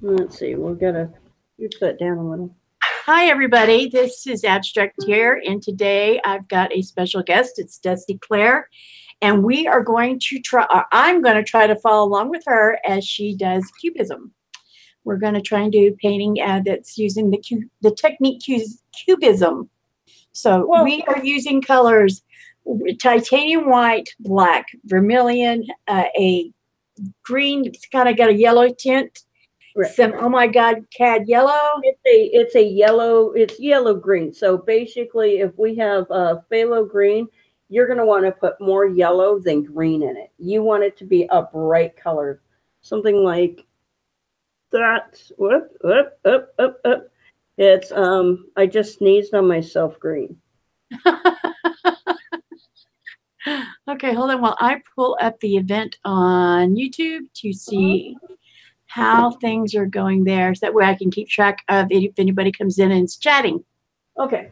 Let's see. We'll get you put that down a little. Hi, everybody. This is Abstract here, and today I've got a special guest. It's Dusty Clare, and we are going to try. I'm going to try to follow along with her as she does Cubism. We're going to try and do painting that's using the technique Cubism. So we are using colors: titanium white, black, vermilion, a green. It's kind of got a yellow tint. Right. Some, oh my God, cad yellow. It's a yellow. It's yellow green. So basically, if we have phthalo green, you're going to want to put more yellow than green in it. You want it to be a bright color, something like that. Up. It's I just sneezed on myself. Green. Okay, hold on while I pull up the event on YouTube to see how things are going there, so that way I can keep track of it if anybody comes in and is chatting. Okay.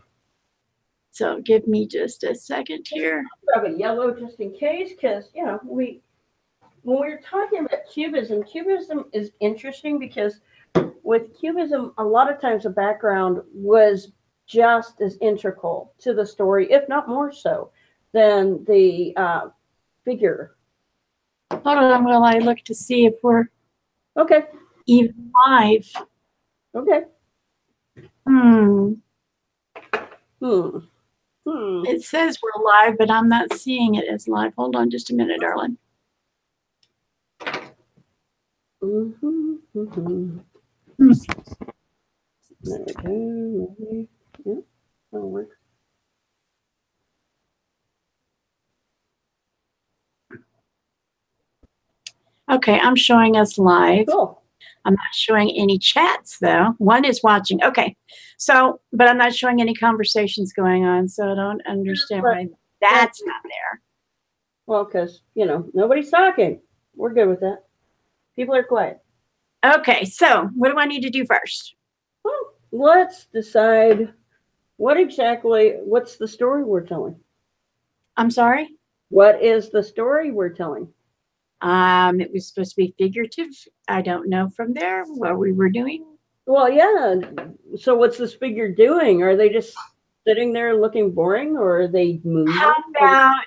So give me just a second here. I have a yellow just in case, because when we're talking about Cubism is interesting because with Cubism, a lot of times the background was just as integral to the story, if not more so, than the figure. Hold on while I look to see if we're even live. Okay. It says we're live, but I'm not seeing it as live. Hold on just a minute, darling. There we go. Yeah, that'll work. Okay, I'm showing us live. Cool. I'm not showing any chats though. One is watching. Okay, so but I'm not showing any conversations going on, so I don't understand why that's not there. Well, because nobody's talking. We're good with that. People are quiet. Okay, so what do I need to do first? Well, let's decide what's the story we're telling. I'm sorry? What is the story we're telling? It was supposed to be figurative. I don't know from there what we were doing. Well, yeah. So what's this figure doing? Are they just sitting there looking boring, or are they moving? How about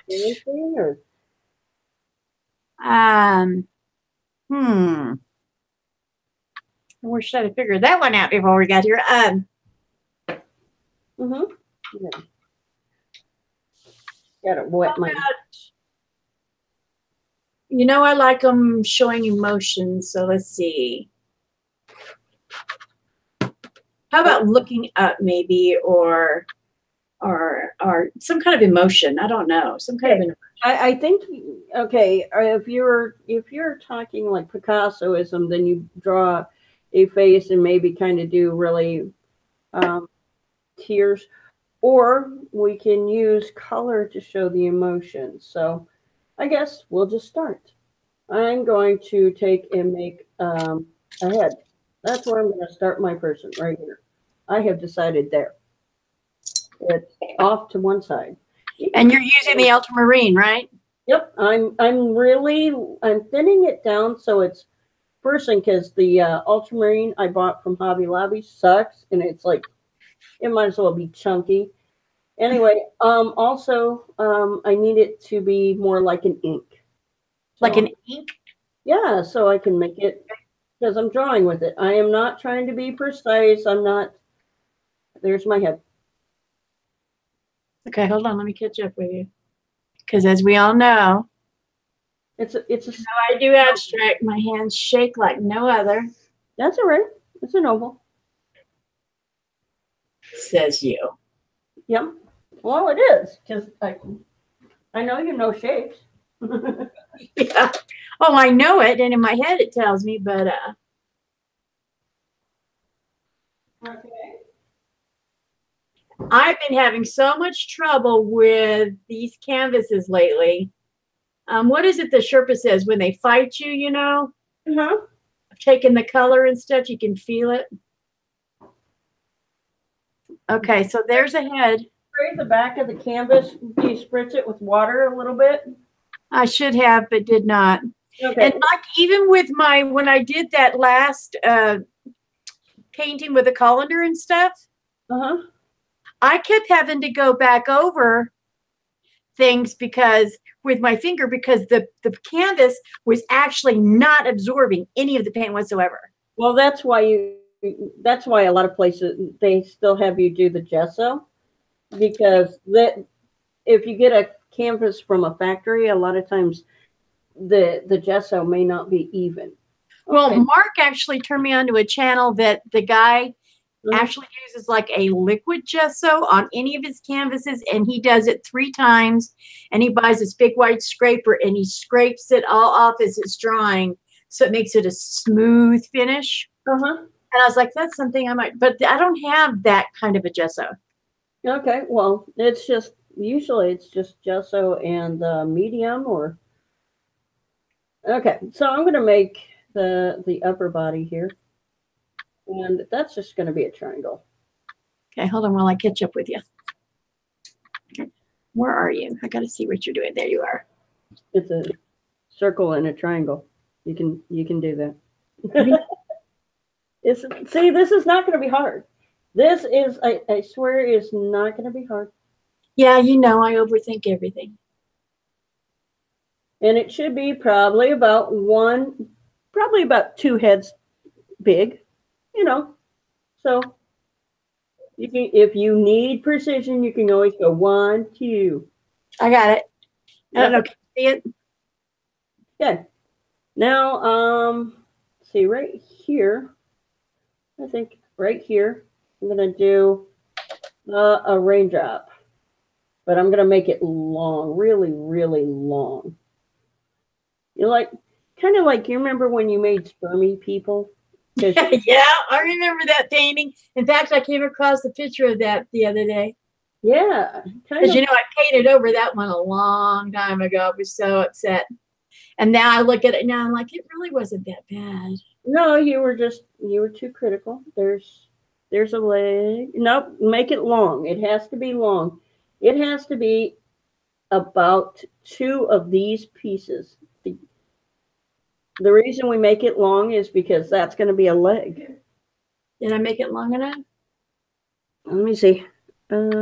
we should have figured that one out before we got here. Yeah. Gotta wet my. I like them showing emotion, so let's see. How about looking up maybe, or some kind of emotion? I don't know. Some kind of emotion. I think if you're talking like Picassoism, then you draw a face and maybe kind of do really tears, or we can use color to show the emotion. So I guess we'll just start. I'm going to take and make a head. That's where I'm going to start my person, right here. I have decided there. It's off to one side. And you're using the ultramarine, right? Yep. I'm thinning it down so it's person, because the ultramarine I bought from Hobby Lobby sucks, and it's like it might as well be chunky. Anyway, also I need it to be more like an ink. Like an ink? Yeah, so I can make it, because I'm drawing with it. I am not trying to be precise. I'm not. There's my head. Okay, hold on. Let me catch up with you. Because as we all know, I do abstract. My hands shake like no other. That's all right. It's a noble. Says you. Yep. Well, it is, because I know you know shapes. Yeah. Oh, I know it, and in my head it tells me, but Okay. I've been having so much trouble with these canvases lately. What is it the Sherpa says when they fight you, taking the color and stuff, you can feel it. Okay, so there's a head. Spray the back of the canvas. Do you spritz it with water a little bit? I should have, but did not. Okay. And like even with when I did that last painting with the colander and stuff, I kept having to go back over things because with my finger, because the canvas was actually not absorbing any of the paint whatsoever. Well, that's why a lot of places they still have you do the gesso, because if you get a canvas from a factory, a lot of times the gesso may not be even. Well, Mark actually turned me onto a channel that the guy Mhm. actually uses like a liquid gesso on any of his canvases, and he does it 3 times, and he buys this big white scraper and he scrapes it all off as it's drying, so it makes it a smooth finish. And I was like, that's something I might, but I don't have that kind of a gesso. Okay, well, it's just usually it's just gesso and medium or. Okay, so I'm going to make the upper body here, and that's just going to be a triangle. Okay, hold on while I catch up with you. Where are you? I got to see what you're doing. There you are. It's a circle and a triangle. You can do that. See, this is not going to be hard. This is, I swear, is not going to be hard. Yeah, you know, I overthink everything. And it should be probably about 2 heads big, you know. So you can, if you need precision, you can always go 1, 2. I got it. I don't know. Can you see it? Yeah. Now, see right here. I think right here, I'm gonna do a raindrop, but I'm gonna make it long, really, really long. You like, kind of like, you remember when you made spermy people? Yeah, I remember that painting. In fact, I came across a picture of that the other day. Yeah, because you know I painted over that one a long time ago. I was so upset, and now I look at it now. I'm like, it really wasn't that bad. No, you were too critical. There's a leg. Nope, make it long. It has to be long. It has to be about 2 of these pieces. The reason we make it long is because that's going to be a leg. Did I make it long enough? Let me see. Yeah,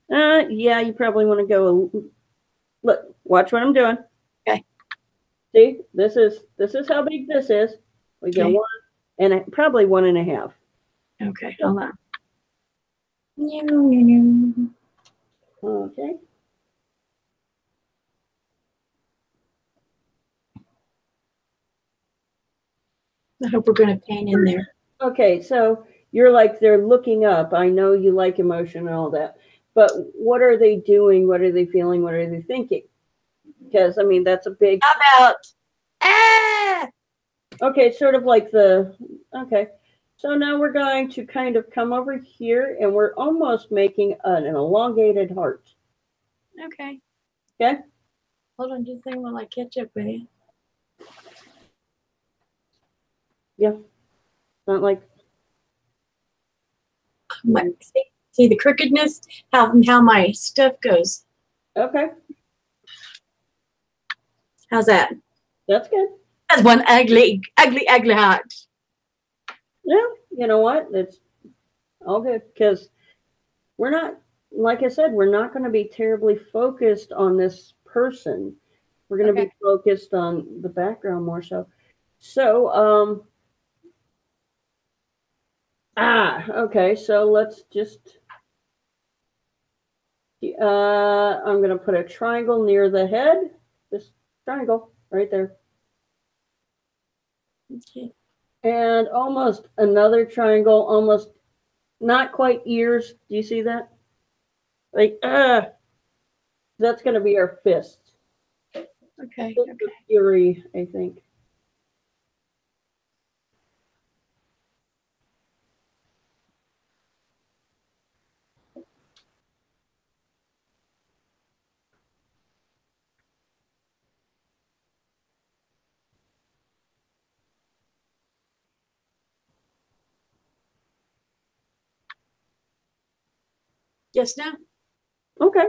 you probably want to go. Look, watch what I'm doing. Okay. See, this is how big this is. We go 1 and probably 1.5. Okay, hold on. Okay. I hope we're going to paint in there. Okay, so you're like, they're looking up. I know you like emotion and all that, but what are they doing? What are they feeling? What are they thinking? Because, I mean, that's a big. How about, Okay, sort of like okay. So now we're going to kind of come over here, and we're almost making an elongated heart. Okay. Okay? Hold on just a second while I catch up with you. Yeah. Not like. See the crookedness? How my stuff goes. Okay. How's that? That's good. That's one ugly, ugly, ugly heart. Yeah, you know what? It's all good, because we're not, like I said, we're not going to be terribly focused on this person. We're going to be focused on the background more so. So, okay. So let's just, I'm going to put a triangle near the head. This triangle right there. Okay. And almost another triangle, almost not quite ears. Do you see that? Like, that's going to be our fist. Okay. Fury, I think. Yes, no? Okay.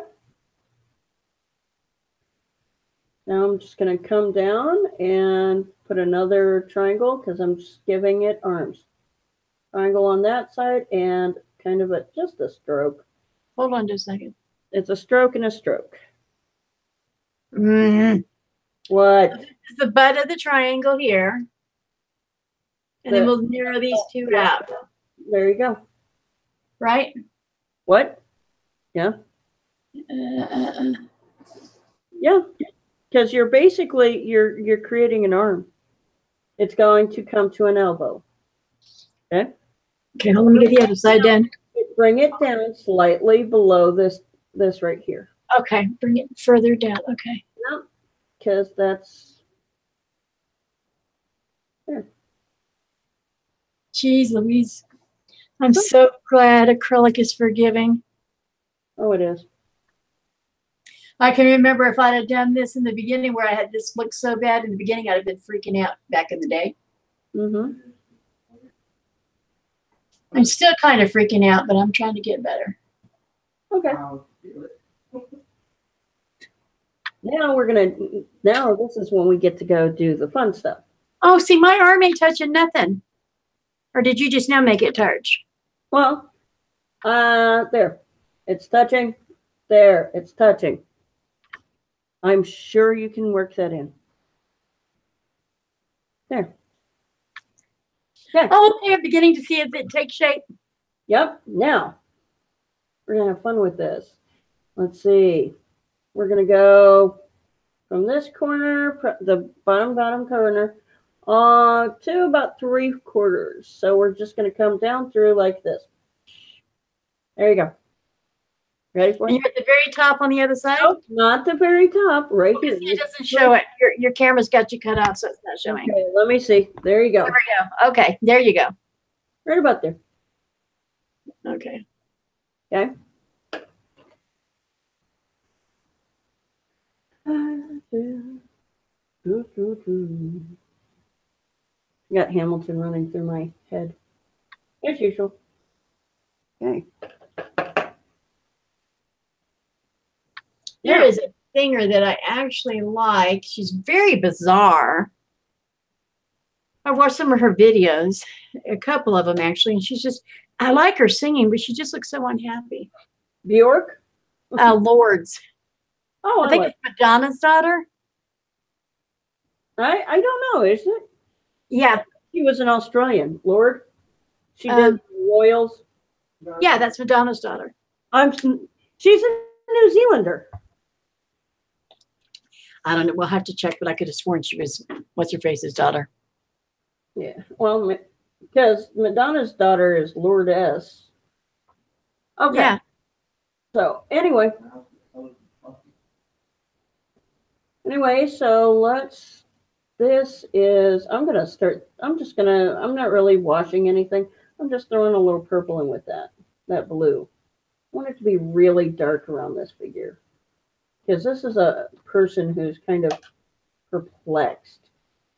Now I'm just going to come down and put another triangle because I'm just giving it arms. Triangle on that side and kind of just a stroke. Hold on just a second. It's a stroke and a stroke. Mm. What? This is the butt of the triangle here. And then we'll narrow these two out. There you go. Right? What? Yeah. Yeah. Because you're basically you're creating an arm. It's going to come to an elbow. Okay. Okay, hold on, let me get the other side done. Bring it down slightly below this right here. Okay, bring it further down. Okay. No, because that's there. Jeez Louise. I'm so glad acrylic is forgiving. Oh, it is. I can remember if I'd have done this in the beginning where I had this look so bad in the beginning, I'd have been freaking out back in the day. Mm-hmm. I'm still kind of freaking out, but I'm trying to get better. Okay. Now this is when we get to go do the fun stuff. Oh, see, my arm ain't touching nothing. Or did you just now make it touch? Well, there. It's touching. There. It's touching. I'm sure you can work that in. There. Yeah. Oh, okay, I'm beginning to see it take shape. Yep. Now, we're going to have fun with this. Let's see. We're going to go from this corner, the bottom corner, to about 3/4. So we're just going to come down through like this. There you go. Ready for it? And you're at the very top on the other side? No, not the very top. Right here. It doesn't show it. Your camera's got you cut off, so it's not showing. Okay, let me see. There you go. There we go. Okay, there you go. Right about there. Okay. Okay. Got Hamilton running through my head as usual. Okay. There is a singer that I actually like. She's very bizarre. I've watched some of her videos, a couple of them actually, and I like her singing, but she just looks so unhappy. Bjork? Lords. Oh, I think it's Madonna's daughter. I don't know, is it? Yeah. She was an Australian. Lord? She did Royals? Yeah, that's Madonna's daughter. She's a New Zealander. I don't know. We'll have to check, but I could have sworn she was what's-her-face's daughter. Yeah. Well, because Madonna's daughter is Lourdes. Okay. Yeah. So, anyway, so I'm not really washing anything. I'm just throwing a little purple in with that blue. I want it to be really dark around this figure. Because this is a person who's kind of perplexed,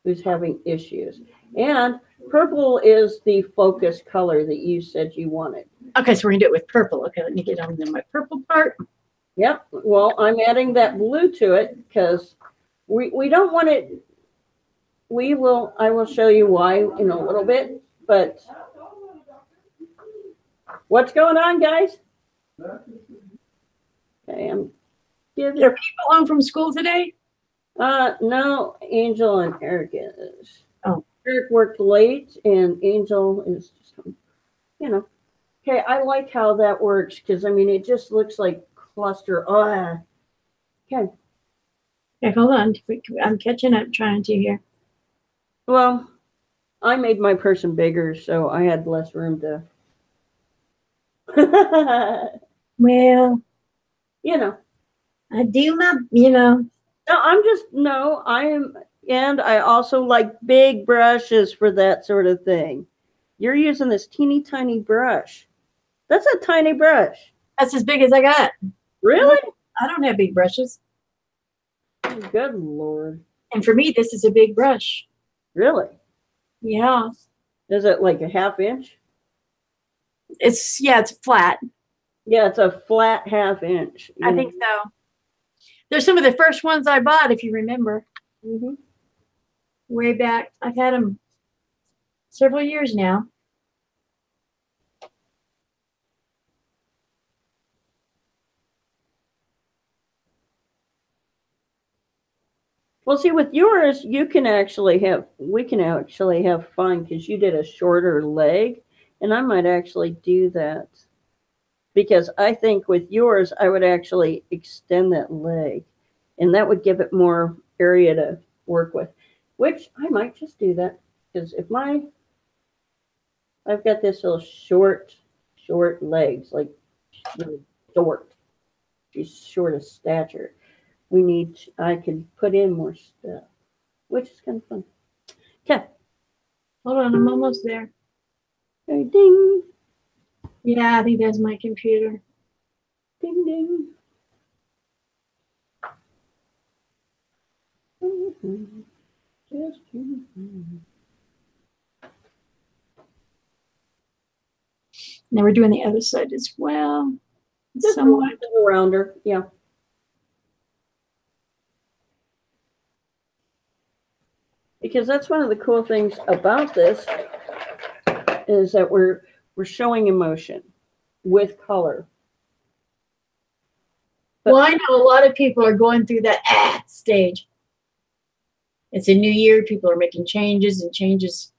who's having issues. And purple is the focus color that you said you wanted. Okay, so we're going to do it with purple. Okay, let me get on to my purple part. Yep. Well, I'm adding that blue to it because we don't want it. I will show you why in a little bit. But what's going on, guys? Okay, Are people home from school today? No, Angel and Eric is. Oh. Eric worked late and Angel is just, Okay, I like how that works because, it just looks like cluster. Okay. Okay, hold on. I'm catching up trying to here. Well, I made my person bigger, so I had less room to. Well, I do my, No, and I also like big brushes for that sort of thing. You're using this teeny tiny brush. That's a tiny brush. That's as big as I got. Really? I don't have big brushes. Good Lord. And for me, this is a big brush. Really? Yeah. Is it like a 1/2 inch? It's flat. Yeah, it's a flat 1/2 inch. I think so. They're some of the first ones I bought, if you remember. Mm-hmm. Way back. I've had them several years now. Well, see, with yours, we can actually have fun because you did a shorter leg, and I might actually do that because I think with yours, I would actually extend that leg, and that would give it more area to work with, which I might just do that because I've got this little short legs, like really short. She's short of stature. I can put in more stuff, which is kind of fun. Okay. Hold on, I'm almost there. Hey, ding. Yeah, I think that's my computer. Ding, ding. Now we're doing the other side as well. Just Somewhat. around her, yeah. Because that's one of the cool things about this is that we're showing emotion with color. Well, I know a lot of people are going through that stage. It's a new year. People are making changes, and changes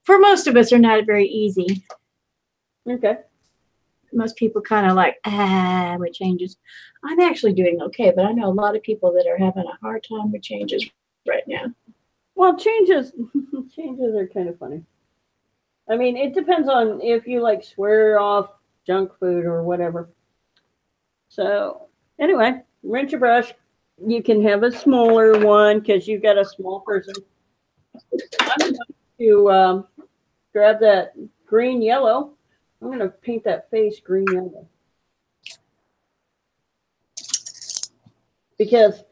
for most of us are not very easy. Okay. Most people kind of like, with changes. I'm actually doing okay, but I know a lot of people that are having a hard time with changes right now. Well, changes are kind of funny. I mean, it depends on if you like swear off junk food or whatever. So anyway, rinse your brush. You can have a smaller one because you've got a small person. I'm going to grab that green yellow. I'm going to paint that face green yellow because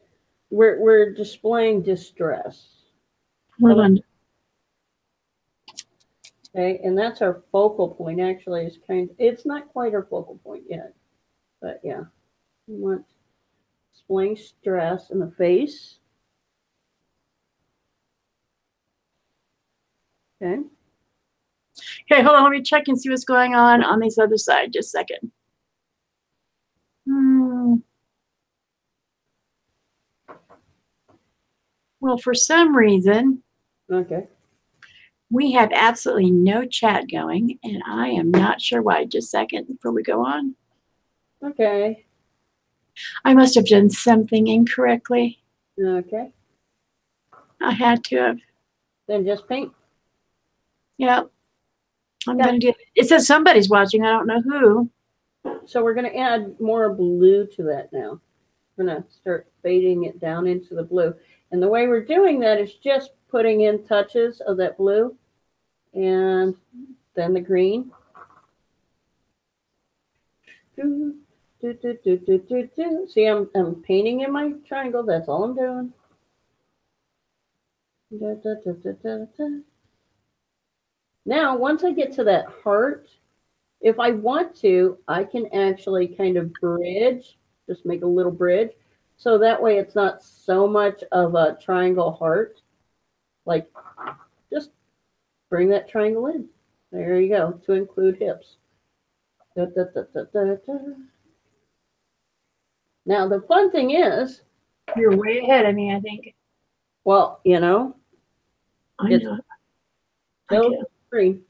we're displaying distress. Hold on. Okay, and that's our focal point. Actually, it's not quite our focal point yet, but yeah, we want displaying stress in the face. Okay. Okay, hold on. Let me check and see what's going on this other side. Just a second. Well, for some reason, Okay. we have absolutely no chat going, and I am not sure why. Just a second before we go on. Okay. I must have done something incorrectly. Okay. I had to have. Then just paint. Yeah. I'm going to do it. It says somebody's watching. I don't know who. So we're going to add more blue to that now. We're going to start fading it down into the blue. And the way we're doing that is just putting in touches of that blue and then the green. See, I'm painting in my triangle. That's all I'm doing. Now, once I get to that heart, if I want to, I can actually kind of bridge, just make a little bridge. So that way it's not so much of a triangle heart. Like, just bring that triangle in. There you go, to include hips. Now, the fun thing is... You're way ahead of me, I think. Well, you know. I know. Still green.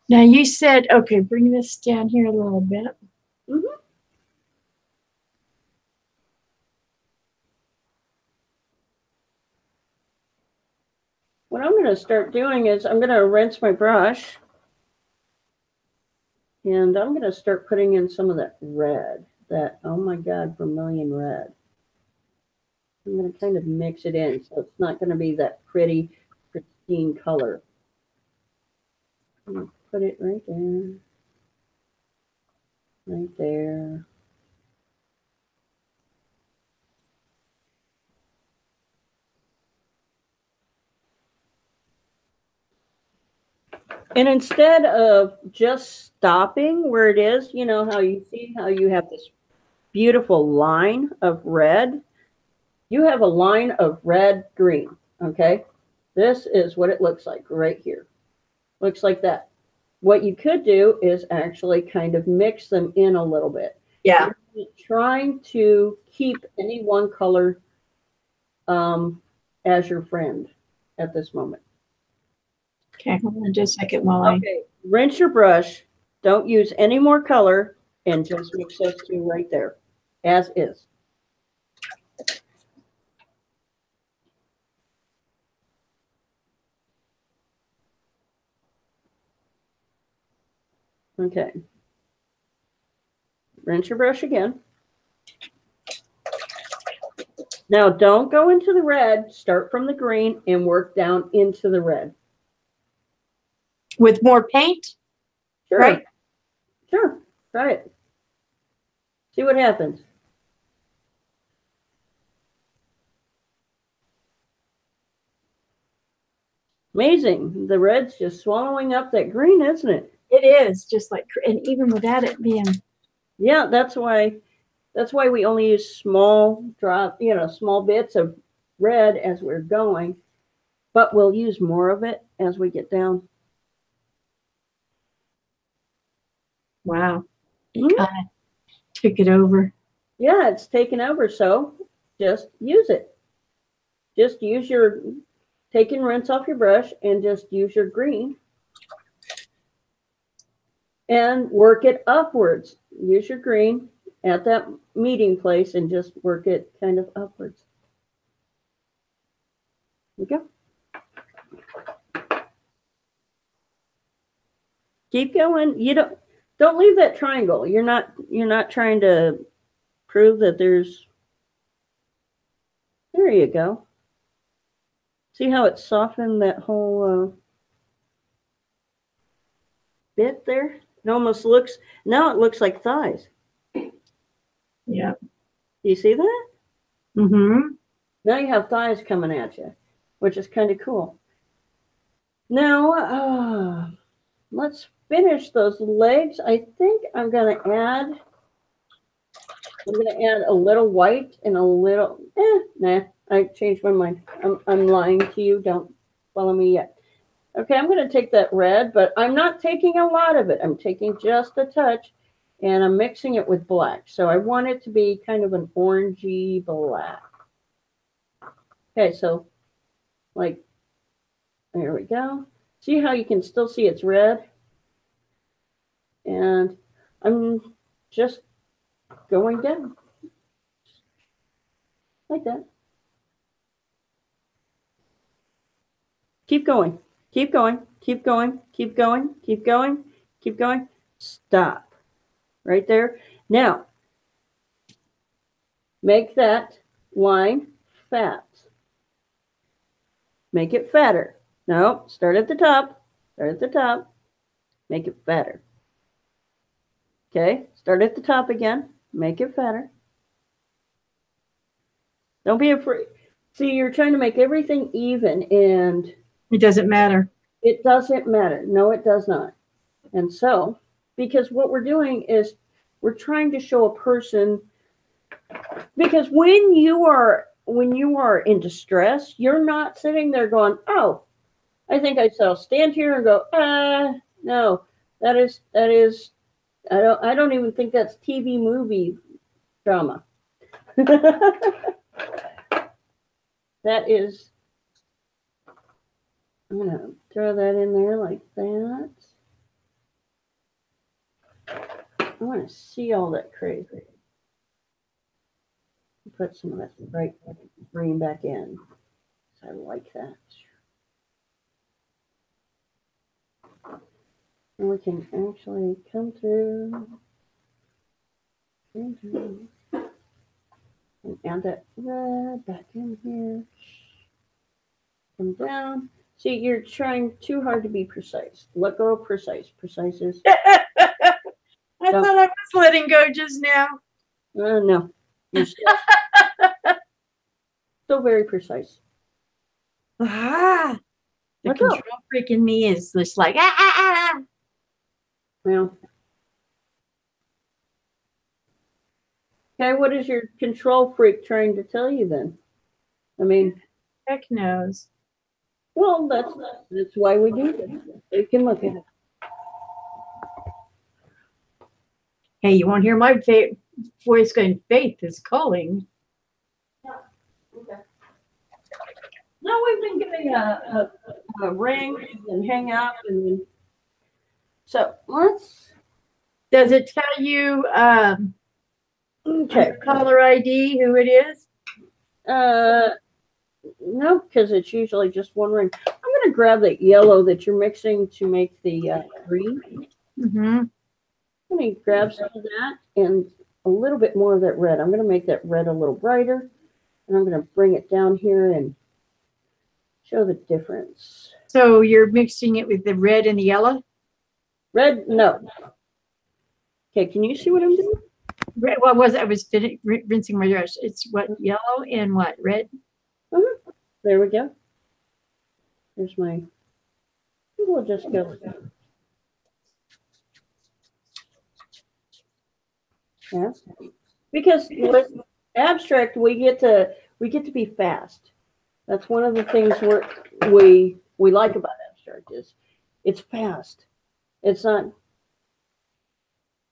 Now you said, okay, bring this down here a little bit. Mm-hmm. What I'm going to start doing is I'm going to rinse my brush. And I'm going to start putting in some of that red. That, oh my God, vermilion red. I'm going to kind of mix it in so it's not going to be that pretty, pristine color. I'm going to put it right there. Right there. And instead of just stopping where it is, you know how you see how you have this beautiful line of red? You have a line of red, green, okay? This is what it looks like right here. Looks like that. What you could do is actually kind of mix them in a little bit. Yeah. You're trying to keep any one color as your friend at this moment. Okay, hold on just a second while Okay, rinse your brush. Don't use any more color and just mix those two right there as is. Okay. Rinse your brush again. Now don't go into the red. Start from the green and work down into the red. with more paint, Sure. right? Sure. Try it. See what happens. Amazing. The red's just swallowing up that green, isn't it? It is just like, and even without it being. Yeah, that's why we only use small small bits of red as we're going, but we'll use more of it as we get down. Wow. It kind of took it over. Yeah, it's taken over, so just use it. Just use your, take and rinse off your brush and just use your green and work it upwards. Use your green at that meeting place and just work it kind of upwards. There we go. Keep going. You don't leave that triangle. You're not trying to prove that there's. There you go. See how it softened that whole bit there? It almost looks, now it looks like thighs. Yeah. Do you see that? Mm-hmm. Now you have thighs coming at you, which is kind of cool. Now, let's finish those legs. I think I'm going to add a little white and a little, nah, I changed my mind. I'm lying to you. Don't follow me yet. Okay, I'm going to take that red, but I'm not taking a lot of it. I'm taking just a touch, and I'm mixing it with black. So I want it to be kind of an orangey black. Okay, so like, there we go. See how you can still see it's red? And I'm just going down like that. Keep going. Keep going. Keep going. Keep going. Keep going. Keep going. Stop. Right there. Now, make that line fat. Make it fatter. No, start at the top. Start at the top. Make it fatter. Okay, start at the top again. Make it fatter. Don't be afraid. See, you're trying to make everything even, and it doesn't matter. It doesn't matter. No, it does not. And so, because what we're doing is we're trying to show a person, because when you are in distress, you're not sitting there going, oh, I think I shall stand here and go, no, that is I don't even think that's TV movie drama. That is, I'm going to throw that in there like that. I want to see all that crazy. Put some of that bright green back in. I like that. And we can actually come through and add that red back in here. Come down. See, you're trying too hard to be precise. Let go of precise. Precise is. I thought I was letting go just now. No. You're still very precise. Ah. The What's control up? freak in me is just like, ah, ah, ah, ah. Well, okay, what is your control freak trying to tell you then? I mean, Heck knows. well, that's why we do this. You can look at it. Hey, you won't hear my voice going, Faith is calling. Okay. No, we've been giving a ring and hang out, and then, so let's. Does it tell you Okay. caller ID who it is? No, because it's usually just one ring. I'm going to grab that yellow that you're mixing to make the green. Mm-hmm. I'm going to grab some of that and a little bit more of that red. I'm going to make that red a little brighter, and I'm going to bring it down here and show the difference. So you're mixing it with the red and the yellow? Red, no. Okay, can you see what I'm doing? Red, what was it? I was rinsing my brush. It's what, yellow and what, red? There we go. There's my, we'll just go. Yeah. Because with abstract, we get to be fast. That's one of the things we like about abstract is it's fast. It's not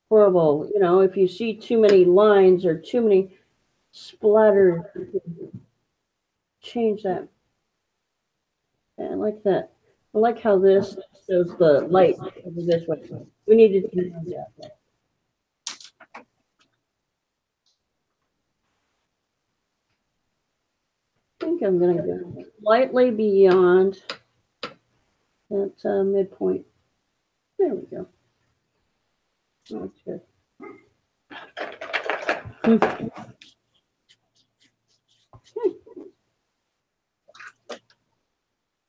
horrible. You know, if you see too many lines or too many splatters, change that. And I like that. I like how this shows the light over this way. We needed to do that. I think I'm going to go slightly beyond that midpoint. There we go. Oh, that's good.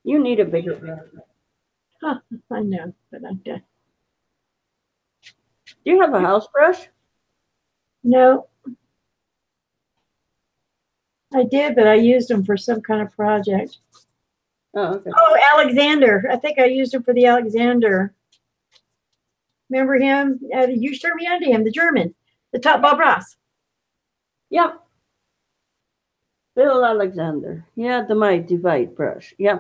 You need a bigger brush. Huh, I know, but I'm done. Do you have a house brush? No. I did, but I used them for some kind of project. Oh, okay. Oh, Alexander. I think I used him for the Alexander. Remember him? You turned me on to him, the German, the top Bob Ross. Yeah. Bill Alexander. Yeah, the mighty divide brush. Yeah.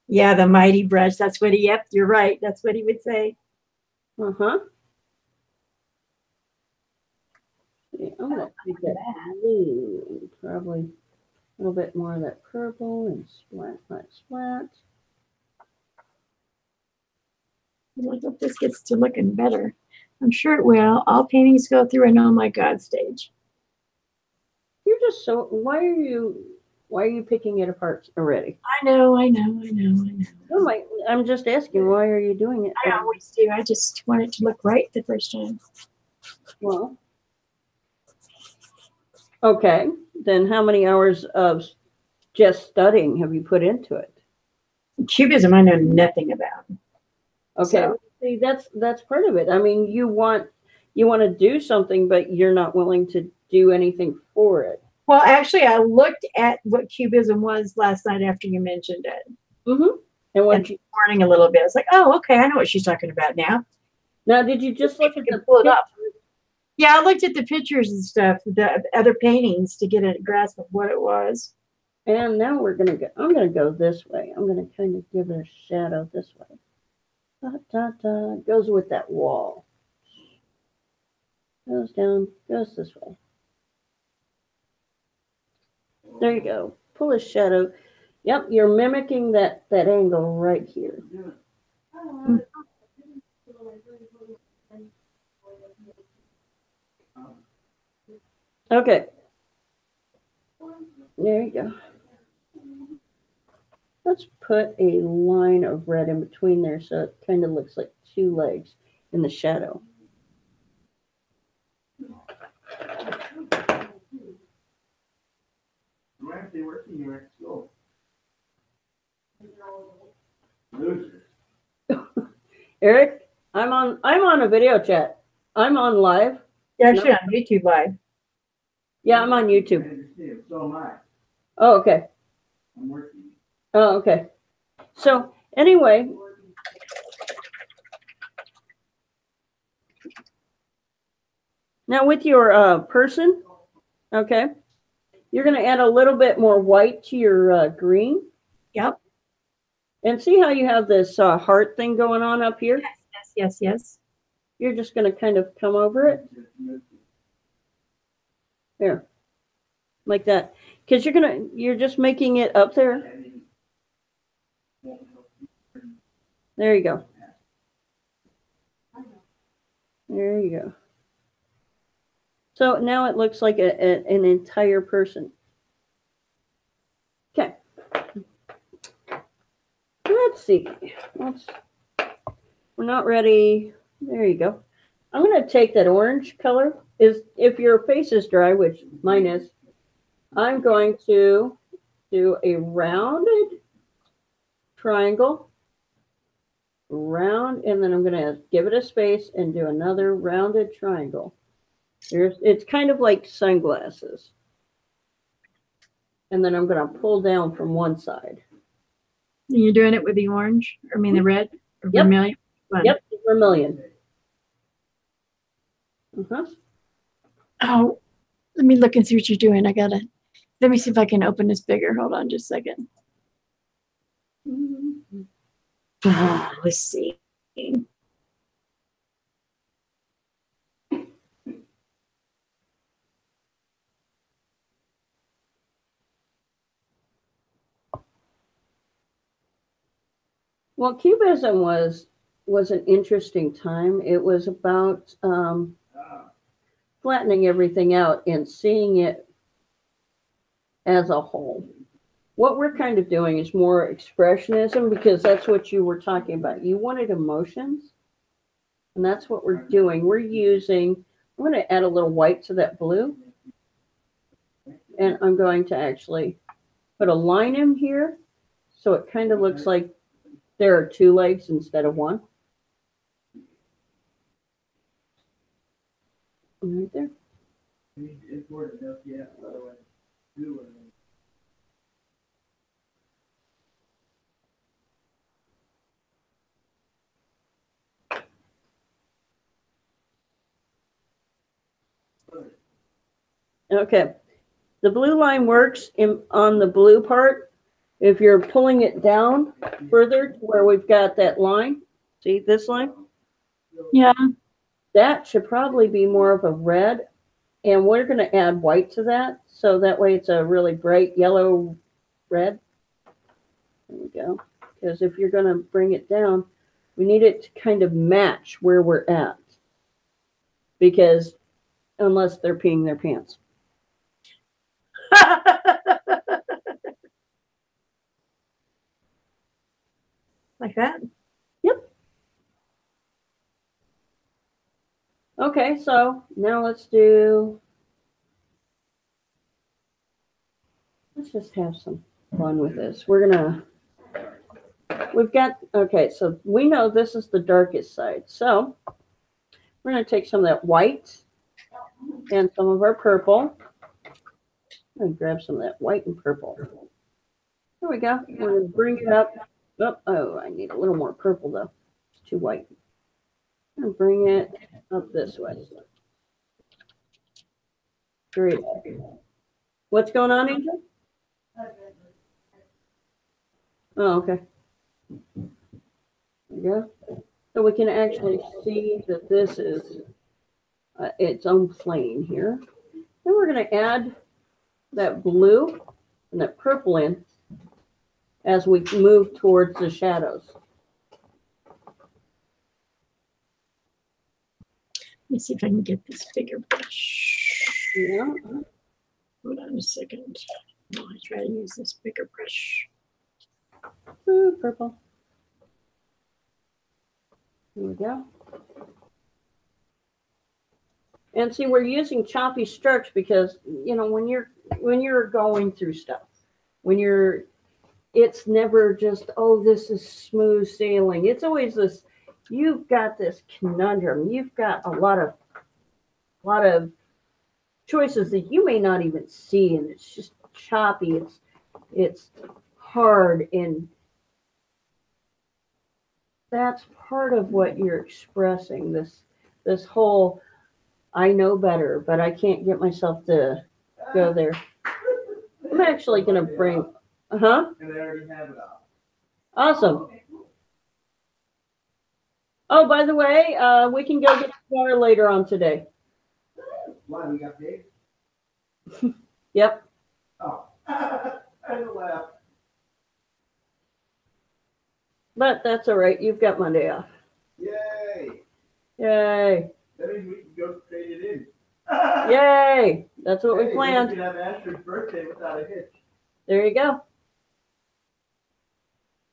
Yeah, the mighty brush. That's what he, yep, you're right. That's what he would say. Uh-huh. Yeah, I'm going to take that blue and probably a little bit more of that purple and splat, splat, splat. I hope this gets to looking better. I'm sure it will. All paintings go through an oh my God stage. You're just so, why are you picking it apart already? I know. Oh I'm just asking, why are you doing it? I always do. I just want it to look right the first time. Well, okay. Then how many hours of just studying have you put into it? Cubism, I know nothing about. Okay. So, see, that's part of it. I mean, you want to do something, but you're not willing to do anything for it. well, actually, I looked at what Cubism was last night after you mentioned it. Mm-hmm. And what this morning a little bit. It's like, oh, okay, I know what she's talking about now. Now, did you just look at the pull it up? Yeah, I looked at the pictures and stuff, the other paintings to get a grasp of what it was. And now I'm gonna go this way. I'm gonna kind of give it a shadow this way. Da, da, da. Goes with that wall. Goes down, goes this way. There you go. Pull a shadow. Yep, you're mimicking that angle right here. Okay. There you go. Let's put a line of red in between there so it kind of looks like two legs in the shadow. Why aren't they working here at school? Losers. Eric, I'm on a video chat. I'm on live. You're actually on YouTube Live. Yeah, I'm on YouTube. So am I. Oh, okay. I'm working. Oh, okay. So anyway, now with your person, okay, you're going to add a little bit more white to your green. Yep. And see how you have this heart thing going on up here? Yes, yes, yes. You're just going to kind of come over it. There. Like that. Because you're just making it up there. There you go. There you go. So now it looks like an entire person. Okay. Let's see. We're not ready. There you go. I'm going to take that orange color. If your face is dry, which mine is, I'm going to do a rounded triangle. Round, and then I'm going to give it a space and do another rounded triangle. It's kind of like sunglasses. And then I'm going to pull down from one side. You're doing it with the orange, or I mean the red, or Yep. vermilion? Yep, vermilion. Oh, let me look and see what you're doing. Let me see if I can open this bigger. Hold on just a second. Let's see. Well, Cubism was an interesting time. It was about flattening everything out and seeing it as a whole. What we're kind of doing is more expressionism, because that's what you were talking about. You wanted emotions, and that's what we're doing. I'm going to add a little white to that blue, and I'm going to actually put a line in here so it kind of looks like there are two legs instead of one. Right there. Okay. The blue line works on the blue part. If you're pulling it down further to where we've got that line, see this line? Yeah. That should probably be more of a red. And we're going to add white to that. So that way it's a really bright yellow red. There we go. Because if you're going to bring it down, we need it to kind of match where we're at. Because unless they're peeing their pants. Like that? Yep. Okay, so now let's just have some fun with this. Okay, so we know this is the darkest side. So we're going to take some of that white and some of our purple. I'm going to grab some of that white and purple. There we go. We're going to bring it up. Oh, I need a little more purple, though. It's too white. I'm going to bring it up this way. Great. What's going on, Angel? Oh, okay. There we go. So we can actually see that this is its own plane here. Then we're going to add that blue and that purple in as we move towards the shadows. Let me see if I can get this bigger brush. Yeah. Hold on a second. I'll try to use this bigger brush. Ooh, purple. There we go. And see, we're using choppy strokes because, you know, when you're going through stuff, it's never just, oh, this is smooth sailing. It's always this, you've got this conundrum. You've got a lot of choices that you may not even see, and it's just choppy. It's hard, and that's part of what you're expressing. This whole I know better, but I can't get myself to go there. I'm actually gonna bring. Uh-huh. And they already have it out. Awesome. Okay, cool. Oh, by the way, we can go get water later on today. Why, we got paid? Yep. Oh. I had to laugh. But that's all right. You've got Monday off. Yay. Yay. That means we can go trade it in. Yay. That's what we Hey, planned. We can have Asher's birthday without a hitch. There you go.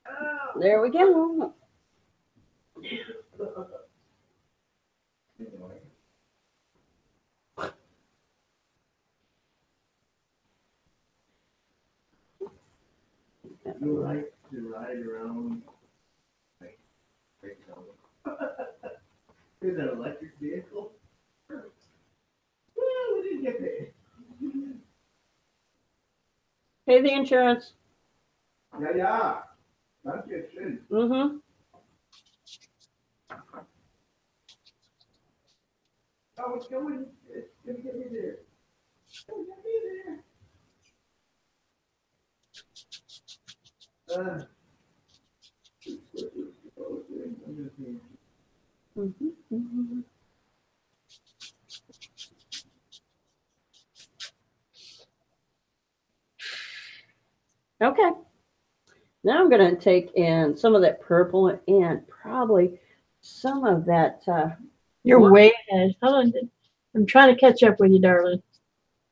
Oh. There we go. You like to ride around like in an electric vehicle? Well, we didn't get paid. Pay the insurance. Yeah. Danke schön. Mm-hmm. Oh, it's going to get me there. It's gonna get me there. Mm-hmm. Mm-hmm. Okay. Now I'm going to take in some of that purple and probably some of that. You're What? way ahead. Hold on. I'm trying to catch up with you, darling.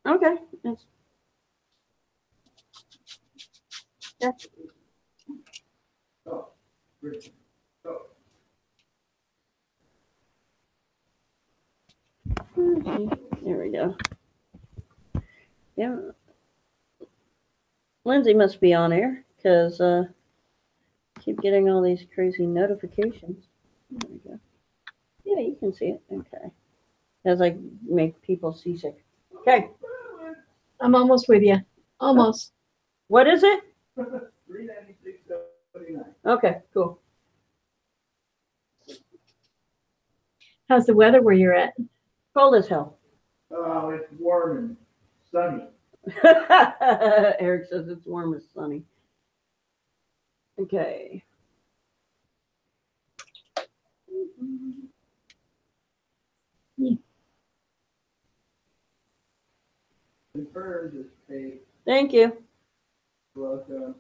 Okay. That's, Oh, great. Oh. there we go. Yeah. Lindsay must be on air because keep getting all these crazy notifications. There we go. Yeah, you can see it. Okay. As I make people seasick. Okay. I'm almost with you. Almost. What is it? 396.79. Okay, cool. How's the weather where you're at? Cold as hell. Oh, it's warm and sunny. Eric says it's warm and sunny. Okay. Confirmed is paid. Thank you. Welcome.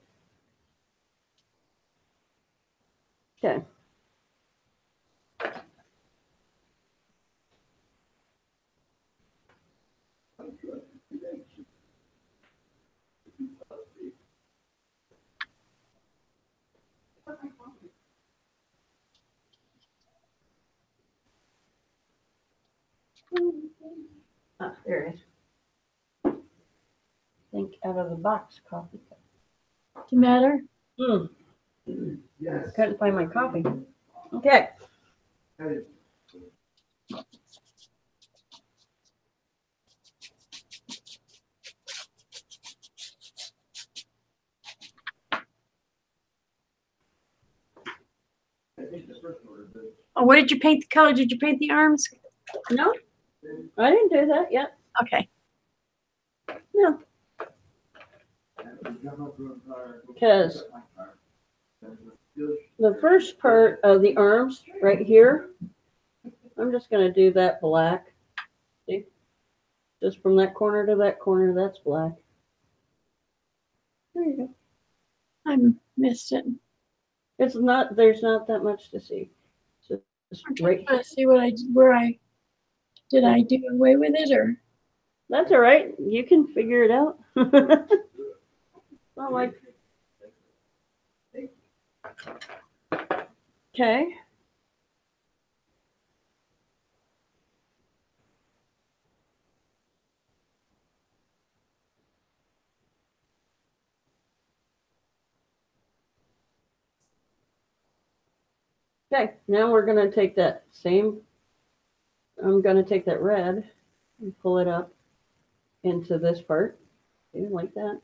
Okay. Ah, there it is. Think out of the box coffee cup. What's the matter? Yes. Couldn't find my coffee. Okay. Hey, I think the first order did. Oh, what did you paint the color? Did you paint the arms? No, I didn't do that yet. Okay. No. Because the first part of the arms right here, I'm just going to do that black. See? Just from that corner to that corner, that's black. There you go. I missed it. It's not, there's not that much to see. So just I'm right trying to see what did I do away with it or? That's all right. You can figure it out. Not like. Okay. Okay, now we're going to take that same, I'm going to take that red and pull it up into this part, like that.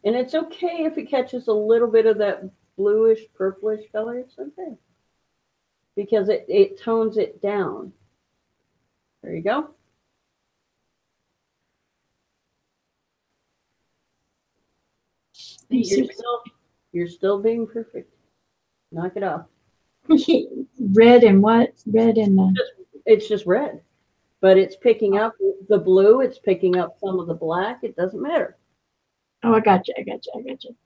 And it's okay if it catches a little bit of that bluish, purplish color, it's okay. Because it tones it down. There you go. You're still being perfect. Knock it off. Red and what? Red and It's just red. But it's picking up the blue, it's picking up some of the black. It doesn't matter. oh, I got you. I got you. I got you.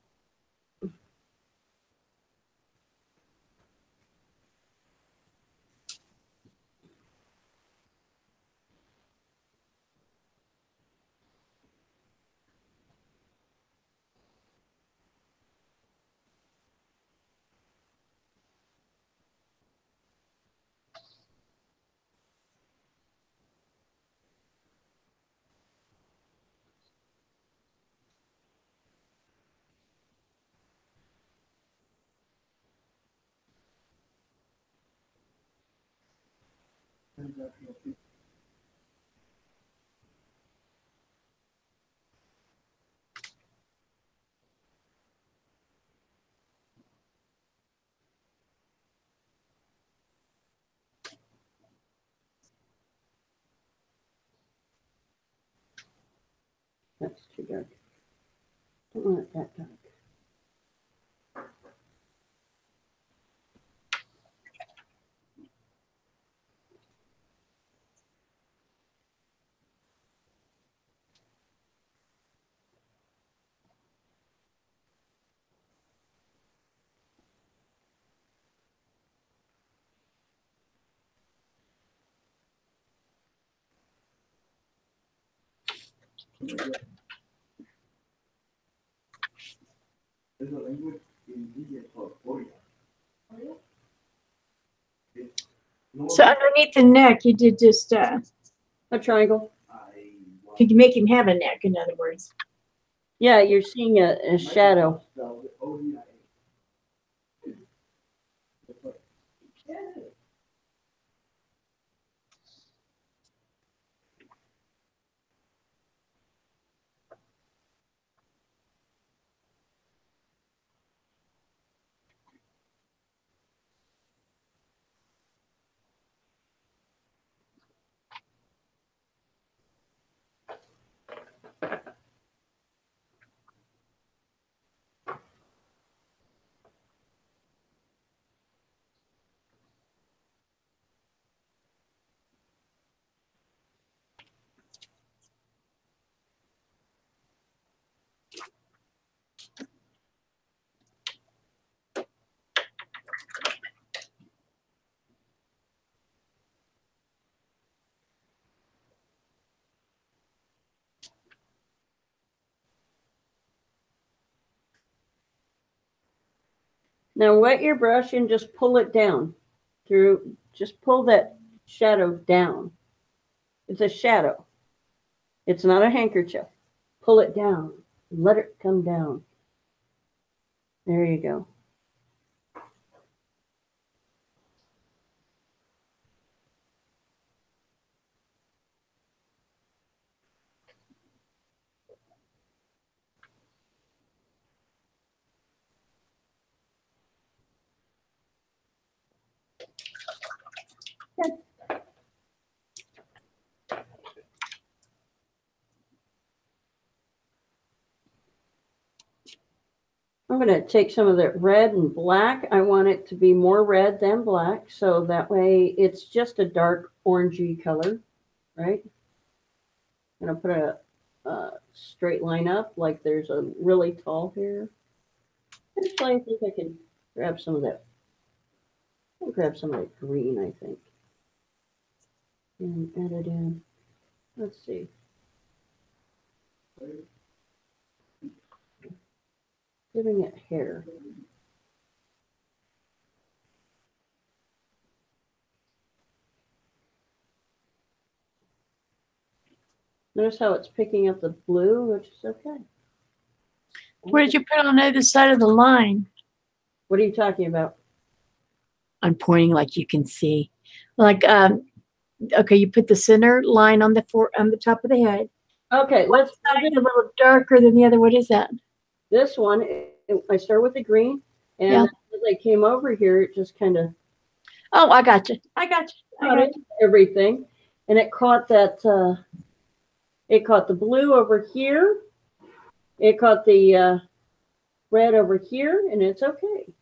That's too dark. Don't want it that dark. There's a language in India called Oriya. So underneath the neck, you did just A triangle. you can make him have a neck. In other words. Yeah, you're seeing a shadow. Now wet your brush and just pull it down through, just pull that shadow down. It's a shadow. It's not a handkerchief. Pull it down. Let it come down. There you go. I'm going to take some of that red and black. I want it to be more red than black, so that way it's just a dark orangey color, right? I'm going to put a straight line up like there's a really tall here. Actually, I think I can grab some of that. I'll grab some of that green, I think, and add it in. Let's see. Giving it hair. Notice how it's picking up the blue, which is okay. Where did you put on the other side of the line? What are you talking about? I'm pointing like you can see. Like, okay, you put the center line on the top of the head. Okay, One side a little darker than the other. What is that? This one, I start with the green. And Yeah. as I came over here, it just kind of Oh, I got you. I got you. I caught got it, everything. And it caught that, it caught the blue over here. It caught the red over here, and it's okay.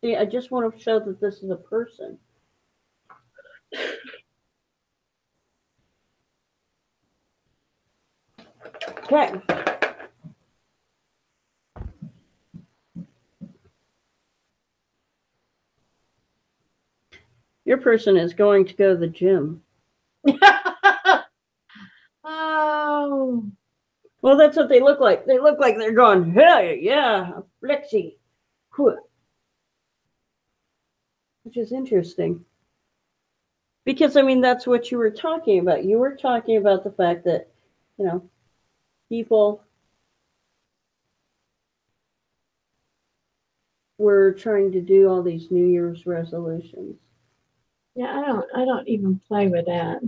See, I just want to show that this is a person. Okay. Your person is going to go to the gym. Oh. Well, that's what they look like. They look like they're going, hey, yeah, flexy. Which is interesting. Because, I mean, that's what you were talking about. You were talking about the fact that, you know, people were trying to do all these New Year's resolutions. Yeah, I don't even play with that.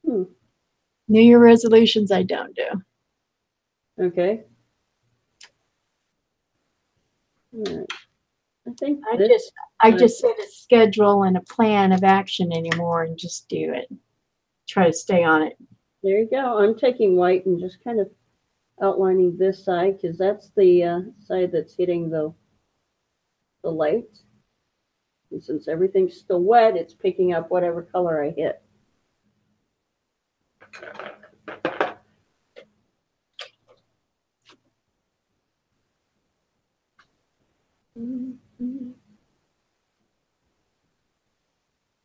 Hmm. New Year resolutions I don't do. Okay. All right. I think I just set a schedule and a plan of action anymore and just do it. Try to stay on it. there you go. I'm taking white and just kind of outlining this side because that's the side that's hitting the light. And since everything's still wet, it's picking up whatever color I hit.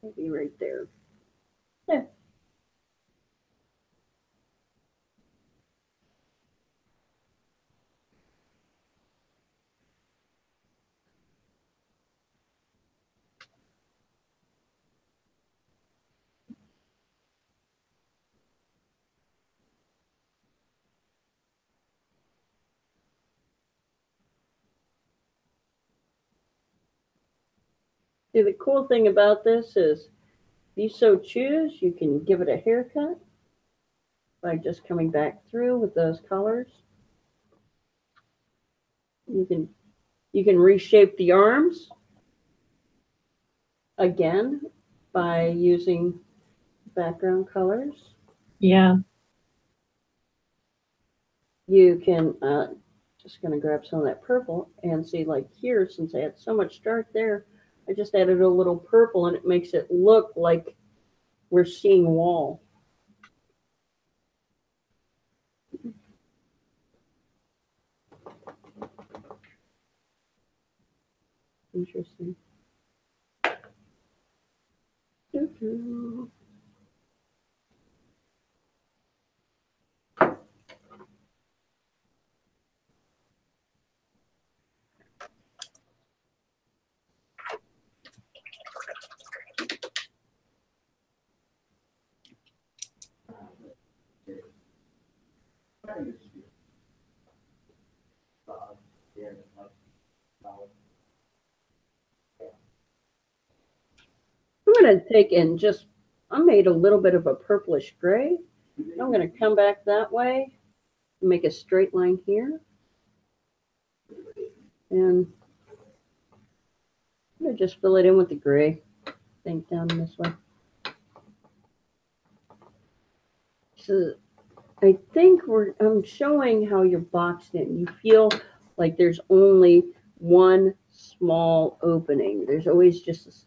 Maybe right there. Yeah. See, the cool thing about this is, if you so choose, you can give it a haircut by just coming back through with those colors. You can reshape the arms again by using background colors. Yeah. You can just going to grab some of that purple and see, like here, since I had so much dark there, I just added a little purple and it makes it look like we're seeing wall. Interesting. Doo-doo. I'm going to take and just, I made a little bit of a purplish gray. I'm going to come back that way and make a straight line here. And I'm going to just fill it in with the gray thing down this way. So I think I'm showing how you're boxed in. You feel like there's only one small opening. There's always just this,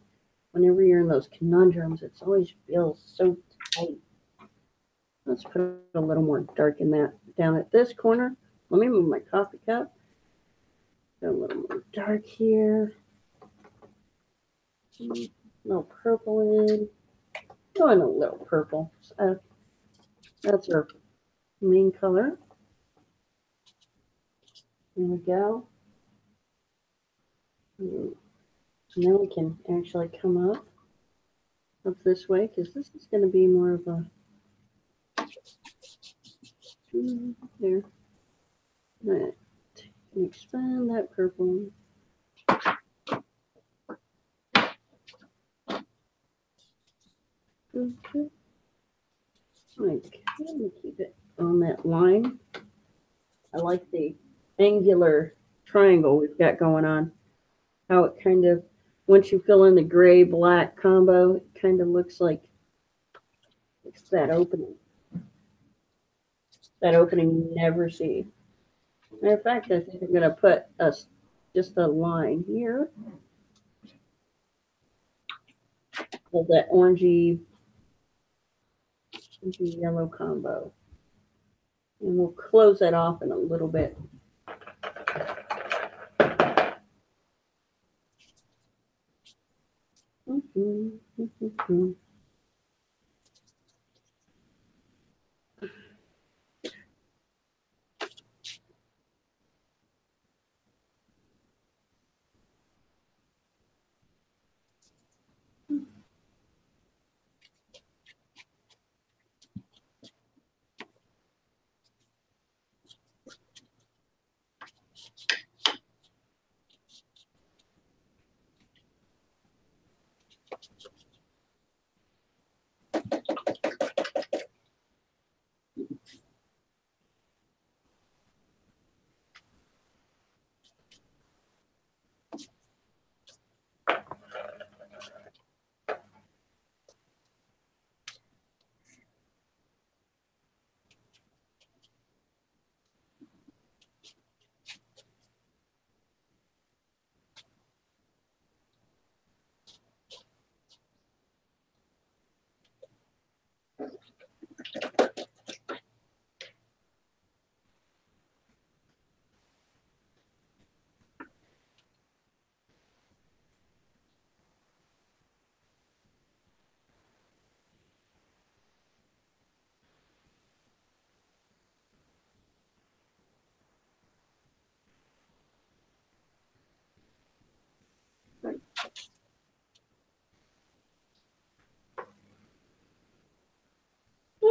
whenever you're in those conundrums, it always feels so tight. Let's put a little more dark in that down at this corner. Let me move my coffee cup. Go a little more dark here. A little purple in. Go in a little purple. That's our main color. There we go. And now we can actually come up this way because this is going to be more of a there. All right. And expand that purple. Okay. Like, I'm going to keep it on that line. I like the angular triangle we've got going on. How it kind of, once you fill in the gray-black combo, it kind of looks like it's that opening. That opening you never see. Matter of fact, I think I'm going to put just a line here of that orangey yellow combo. And we'll close that off in a little bit.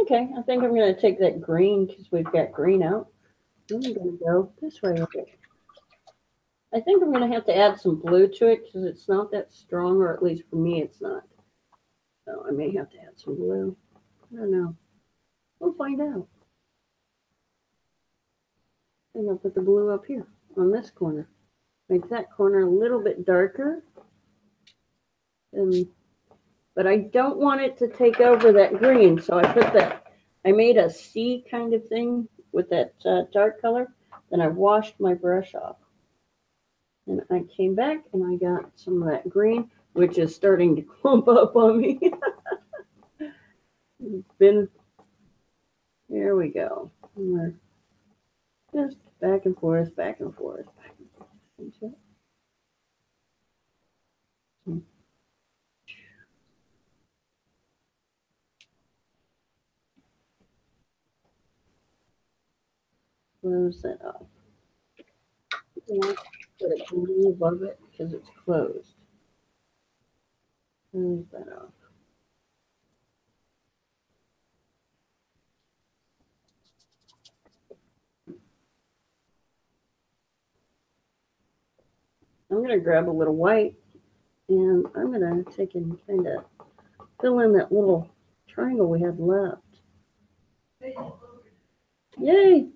Okay, I think I'm going to take that green because we've got green out. I'm going to go this way with it. I think I'm going to have to add some blue to it because it's not that strong, or at least for me it's not. So I may have to add some blue. I don't know. We'll find out. And I'll put the blue up here on this corner. Make that corner a little bit darker. But I don't want it to take over that green, so I made a C kind of thing with that dark color. Then I washed my brush off. And I came back and I got some of that green, which is starting to clump up on me. Here we go. And we're just back and forth, back and forth, back and forth. Close that off. Put a glue above it because it's closed. Close that off. I'm going to grab a little white and I'm going to take and kind of fill in that little triangle we had left. Yay!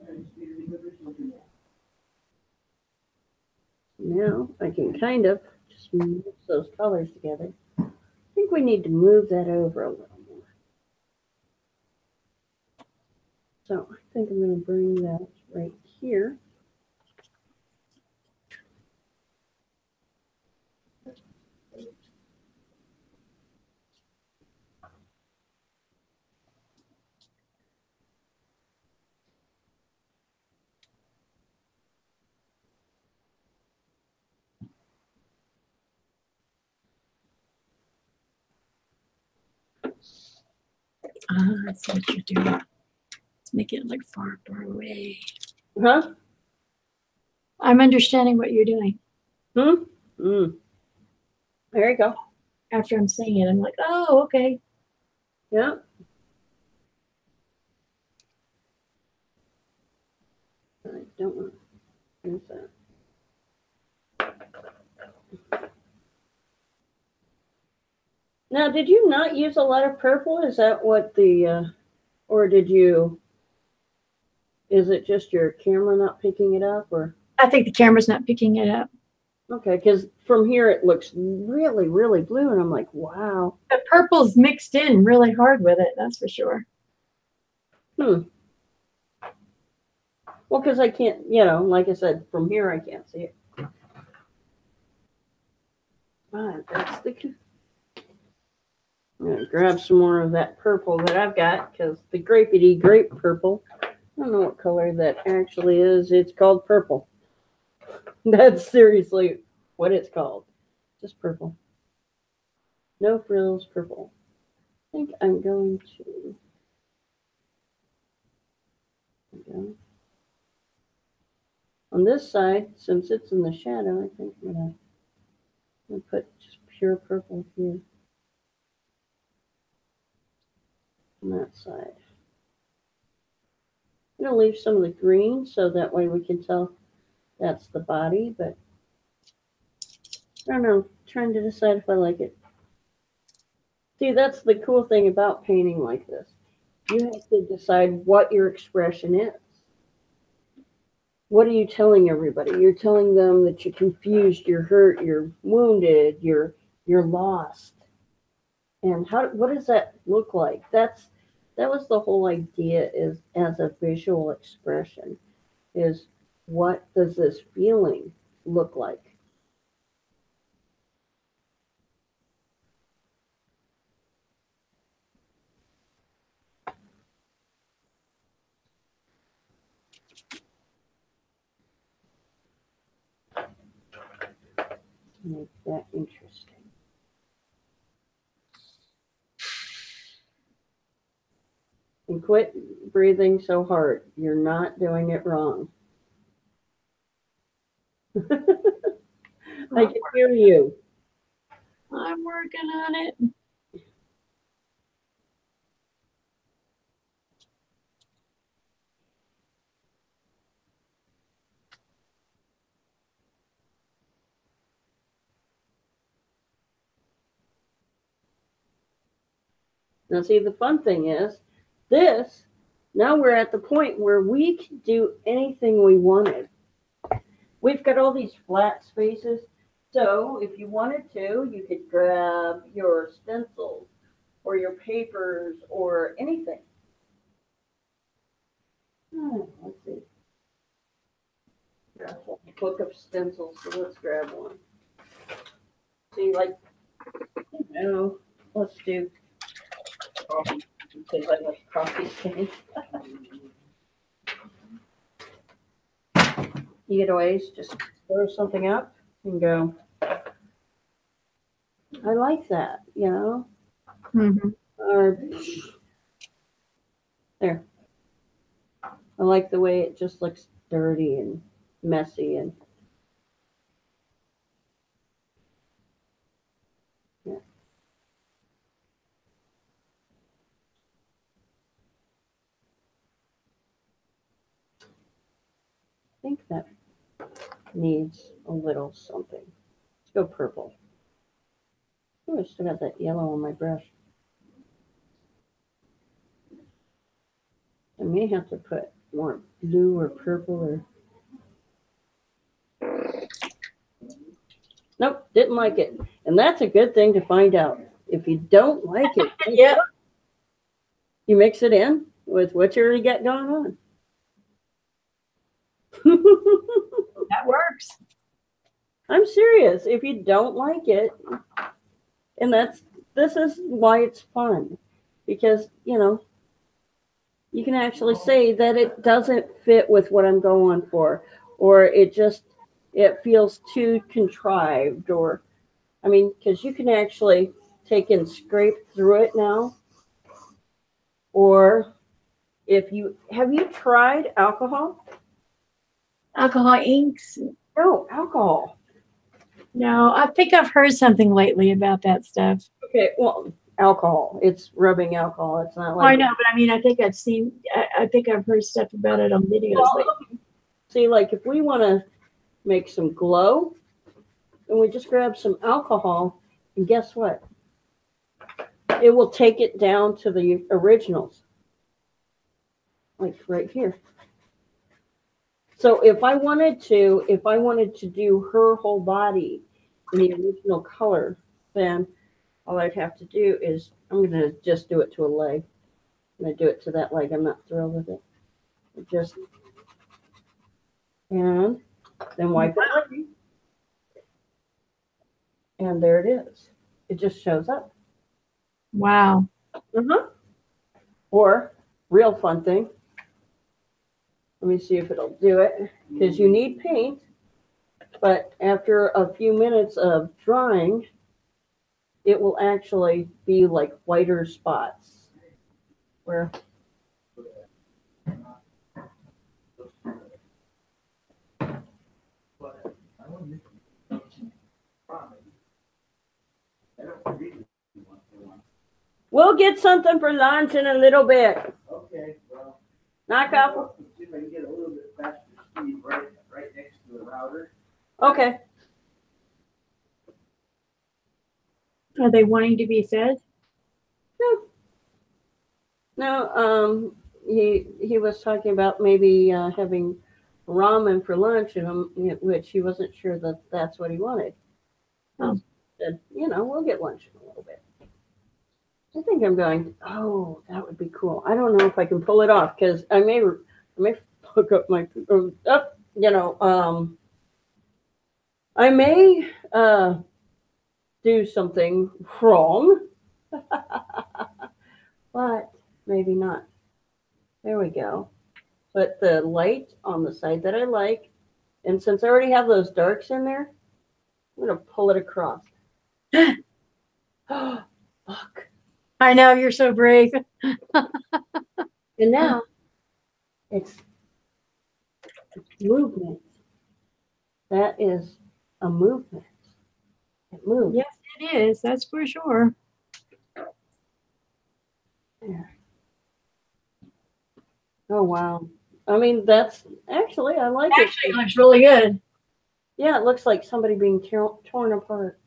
Now I can kind of just mix those colors together. I think we need to move that over a little more. So I think I'm going to bring that right here. I see what you're doing. Let's make it look far, far away. Huh? I'm understanding what you're doing. There you go. After I'm saying it, I'm like, oh, okay. Yeah. I don't want to use that. Now, did you not use a lot of purple? Is that what or did you, is it just your camera not picking it up, or? I think the camera's not picking it up. Okay, because from here it looks really, really blue, and I'm like, wow. The purple's mixed in really hard with it, that's for sure. Well, because I can't, you know, like I said, from here I can't see it. But that's the. I'm gonna grab some more of that purple that I've got, because the grapey grape purple. I don't know what color that actually is. It's called purple. That's seriously what it's called. Just purple. No frills, purple. I think I'm going to. Okay. On this side, since it's in the shadow, I think I'm gonna put just pure purple here. On that side. I'm gonna leave some of the green so that way we can tell that's the body, but I don't know, trying to decide if I like it. See, that's the cool thing about painting like this. You have to decide what your expression is. What are you telling everybody? You're telling them that you're confused, you're hurt, you're wounded, you're lost. And what does that look like? That was the whole idea, is as a visual expression, is what does this feeling look like? Make that interesting. And quit breathing so hard. You're not doing it wrong. I can hear you. I'm working on it. Now, see, the fun thing is, now we're at the point where we can do anything we wanted. We've got all these flat spaces, so if you wanted to, you could grab your stencils or your papers or anything. Let's see. Got a whole book of stencils, so let's grab one. See, like, no, let's do coffee, because I like coffee stains. You get always just throw something up and go, I like that, you know? Mm-hmm. Or there. I like the way it just looks dirty and messy and yeah. I think that needs a little something. Let's go purple. Oh, I still got that yellow on my brush. I may have to put more blue or purple or... Nope, didn't like it. And that's a good thing to find out. If you don't like it, Yeah. You mix it in with what you already got going on. That works. I'm serious. If you don't like it, and this is why it's fun, because, you know, you can actually say that it doesn't fit with what I'm going for, or it feels too contrived, or, I mean, because you can actually take and scrape through it now, or have you tried alcohol? Alcohol inks? No, alcohol. No, I think I've heard something lately about that stuff. Okay, well, alcohol. It's rubbing alcohol. It's not like... I know, but I mean, I think I've heard stuff about it on videos lately. See, like if we want to make some glow, and we just grab some alcohol, and guess what? It will take it down to the originals. Like right here. So if I wanted to do her whole body in the original color, then all I'd have to do is, I'm going to just do it to a leg. I'm going to do it to that leg. I'm not thrilled with it. Just, and then wipe it away. And there it is. It just shows up. Wow. Or, real fun thing. Let me see if it'll do it. Because you need paint. But after a few minutes of drying, it will actually be like whiter spots. Where we'll get something for lunch in a little bit. Okay, well. Knock off. See if I can get a little bit faster speed right next to the router. Okay. Are they wanting to be fed? No, he was talking about maybe having ramen for lunch, and which he wasn't sure that that's what he wanted. Oh. Said, we'll get lunch in a little bit. I think I'm going, oh, that would be cool. I don't know if I can pull it off because I may hook up my, I may do something wrong, but maybe not. There we go. Put the light on the side that I like, and since I already have those darks in there, I'm going to pull it across. Look. I know, you're so brave. And now it's movement. That is a movement. It moves. Yes, it is. That's for sure. There. Oh, wow. I mean, that's actually, I like it. Actually, it looks really good. Yeah, it looks like somebody being torn apart.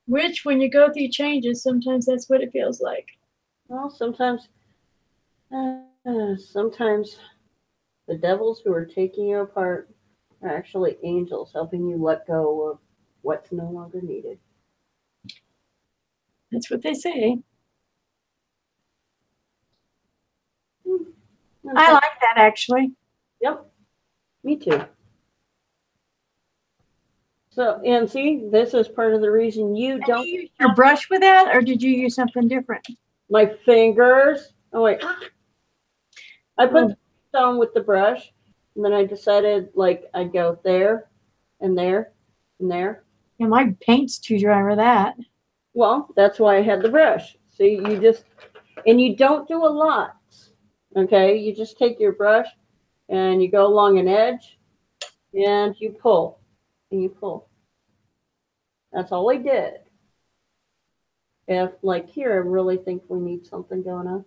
Which, when you go through changes, sometimes that's what it feels like. Well, sometimes the devils who are taking you apart are actually angels helping you let go of what's no longer needed. That's what they say. I like that, actually. Yep, me too. So, and see, this is part of the reason you don't use your brush with that, or did you use something different? My fingers. Oh wait, I put the stone with the brush, and then I decided like I'd go there, and there, and there. Yeah, my paint's too dry for that. Well, that's why I had the brush. See, and you don't do a lot. Okay, you just take your brush and you go along an edge and you pull and you pull. That's all I did. If like here, I really think we need something going on.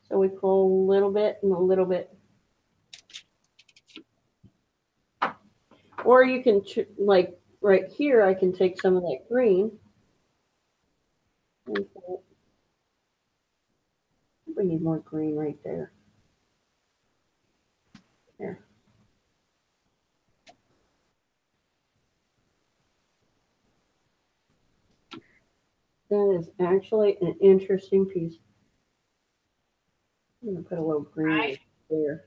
So we pull a little bit and a little bit. Or you can, like right here, I can take some of that green. And we need more green right there. There. That is actually an interesting piece. I'm going to put a little green right there.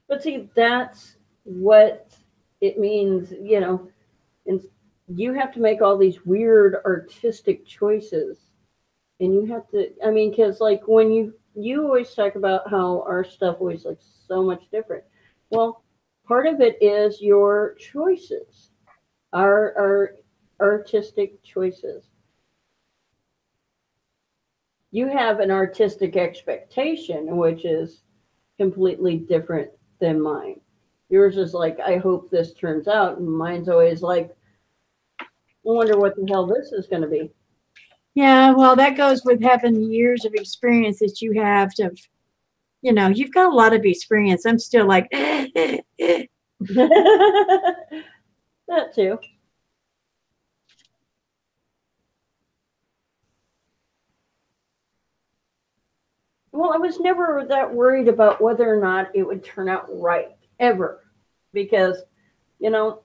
But see, that's what it means, and you have to make all these weird artistic choices. And you have to, I mean, because like when you always talk about how our stuff always looks so much different. Well, part of it is your choices, our artistic choices. You have an artistic expectation, which is completely different than mine. Yours is like, I hope this turns out. And mine's always like, I wonder what the hell this is going to be. Yeah, well, that goes with having years of experience that you have to, you've got a lot of experience. I'm still like, That too. Well, I was never that worried about whether or not it would turn out right, ever. Because, you know,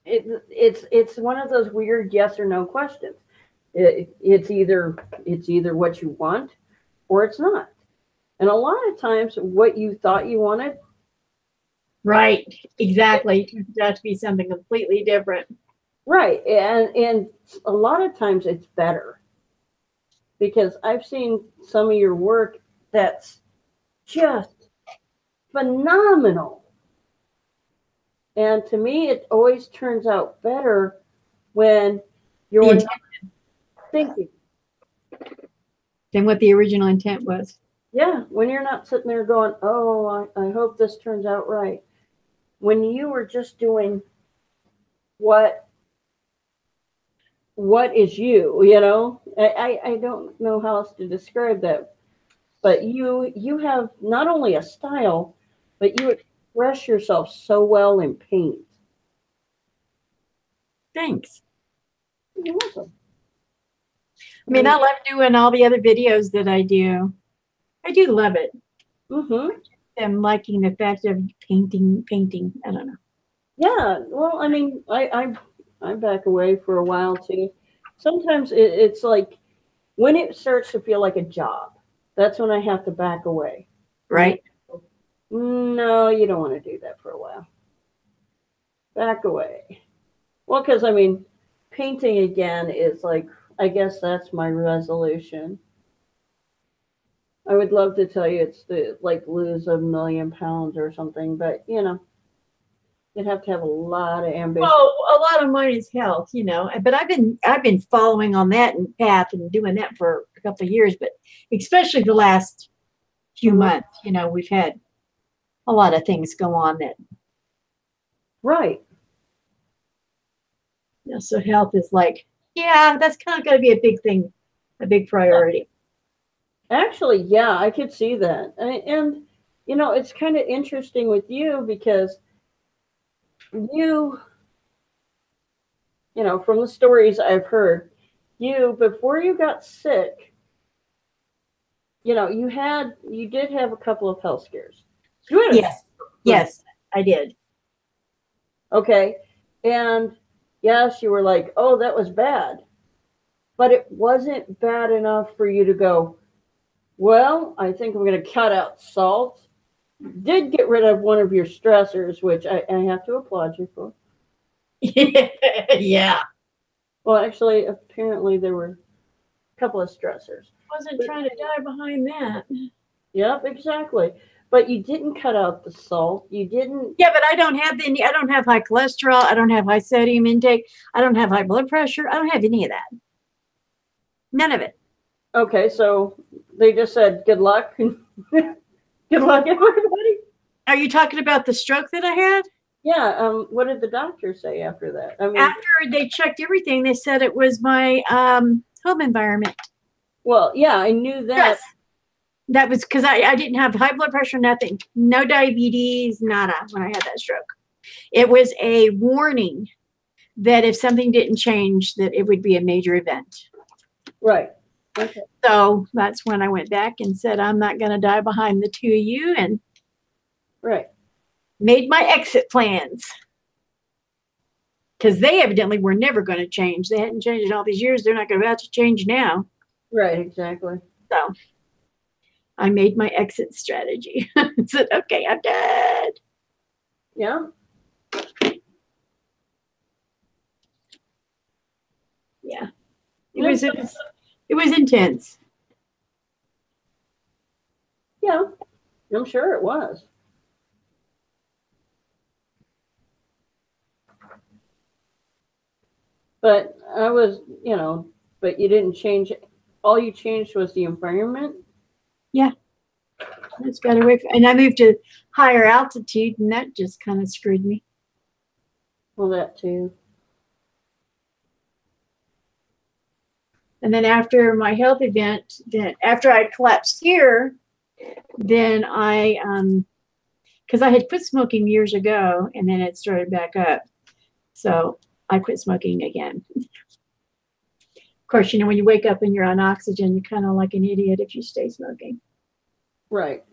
it's one of those weird yes or no questions. It's either what you want or it's not. And a lot of times what you thought you wanted, Right. Exactly. It turns out to be something completely different. right. And a lot of times it's better. Because I've seen some of your work that's just phenomenal. And to me, it always turns out better when you're not thinking. Than what the original intent was. Yeah, when you're not sitting there going, oh, I hope this turns out right. When you were just doing what is you, I don't know how else to describe that. But you have not only a style, but you express yourself so well in paint. Thanks. You're welcome. I mean, I love doing all the other videos that I do. I do love it. Mm-hmm. I'm liking the fact of painting. I don't know. Yeah, well, I mean, I back away for a while too. Sometimes it's like when it starts to feel like a job, that's when I have to back away. Right. No, you don't want to do that for a while. Back away. Well, because I mean, painting again is like, I guess that's my resolution. I would love to tell you it's the like lose 1,000,000 pounds or something, but you'd have to have a lot of ambition. Well, a lot of mine is health, but I've been following on that path and doing that for a couple of years, but especially the last few months, we've had a lot of things go on that. Right. So health is like, yeah, that's kind of going to be a big thing, a big priority. Actually, yeah, I could see that. And it's kind of interesting with you because you from the stories I've heard, before you got sick, you did have a couple of health scares. Yes, I did. Okay. And yes, you were like, oh, that was bad. But it wasn't bad enough for you to go, well, I think I'm going to cut out salt. Did get rid of one of your stressors, which I have to applaud you for. Yeah. Well, actually, apparently there were a couple of stressors. Wasn't trying to die behind that. Yep, exactly. But you didn't cut out the salt. You didn't. Yeah, but I don't have high cholesterol. I don't have high sodium intake. I don't have high blood pressure. I don't have any of that. None of it. Okay, so they just said good luck. Good luck, everybody. Are you talking about the stroke that I had? Yeah. What did the doctor say after that? I mean, after they checked everything, they said it was my home environment. Well, yeah, I knew that. Yes. That was because I didn't have high blood pressure, nothing. No diabetes, nada, when I had that stroke. It was a warning that if something didn't change, that it would be a major event. Right. Okay. So that's when I went back and said, I'm not going to die behind the two of you, and right. Made my exit plans. Because they evidently were never going to change. They hadn't changed in all these years. They're not about to change now. Right, exactly. So I made my exit strategy. I said, okay, I'm dead. Yeah. Yeah. It was intense. Yeah, I'm sure it was. But I was, but you didn't change. All you changed was the environment. Yeah. I just got away from, and I moved to higher altitude, and that just kind of screwed me. Well, that too. And then after my health event, then after I collapsed here, then because I had quit smoking years ago, and then it started back up. So I quit smoking again. Of course, you know, when you wake up and you're on oxygen, you're kind of like an idiot if you stay smoking, Right.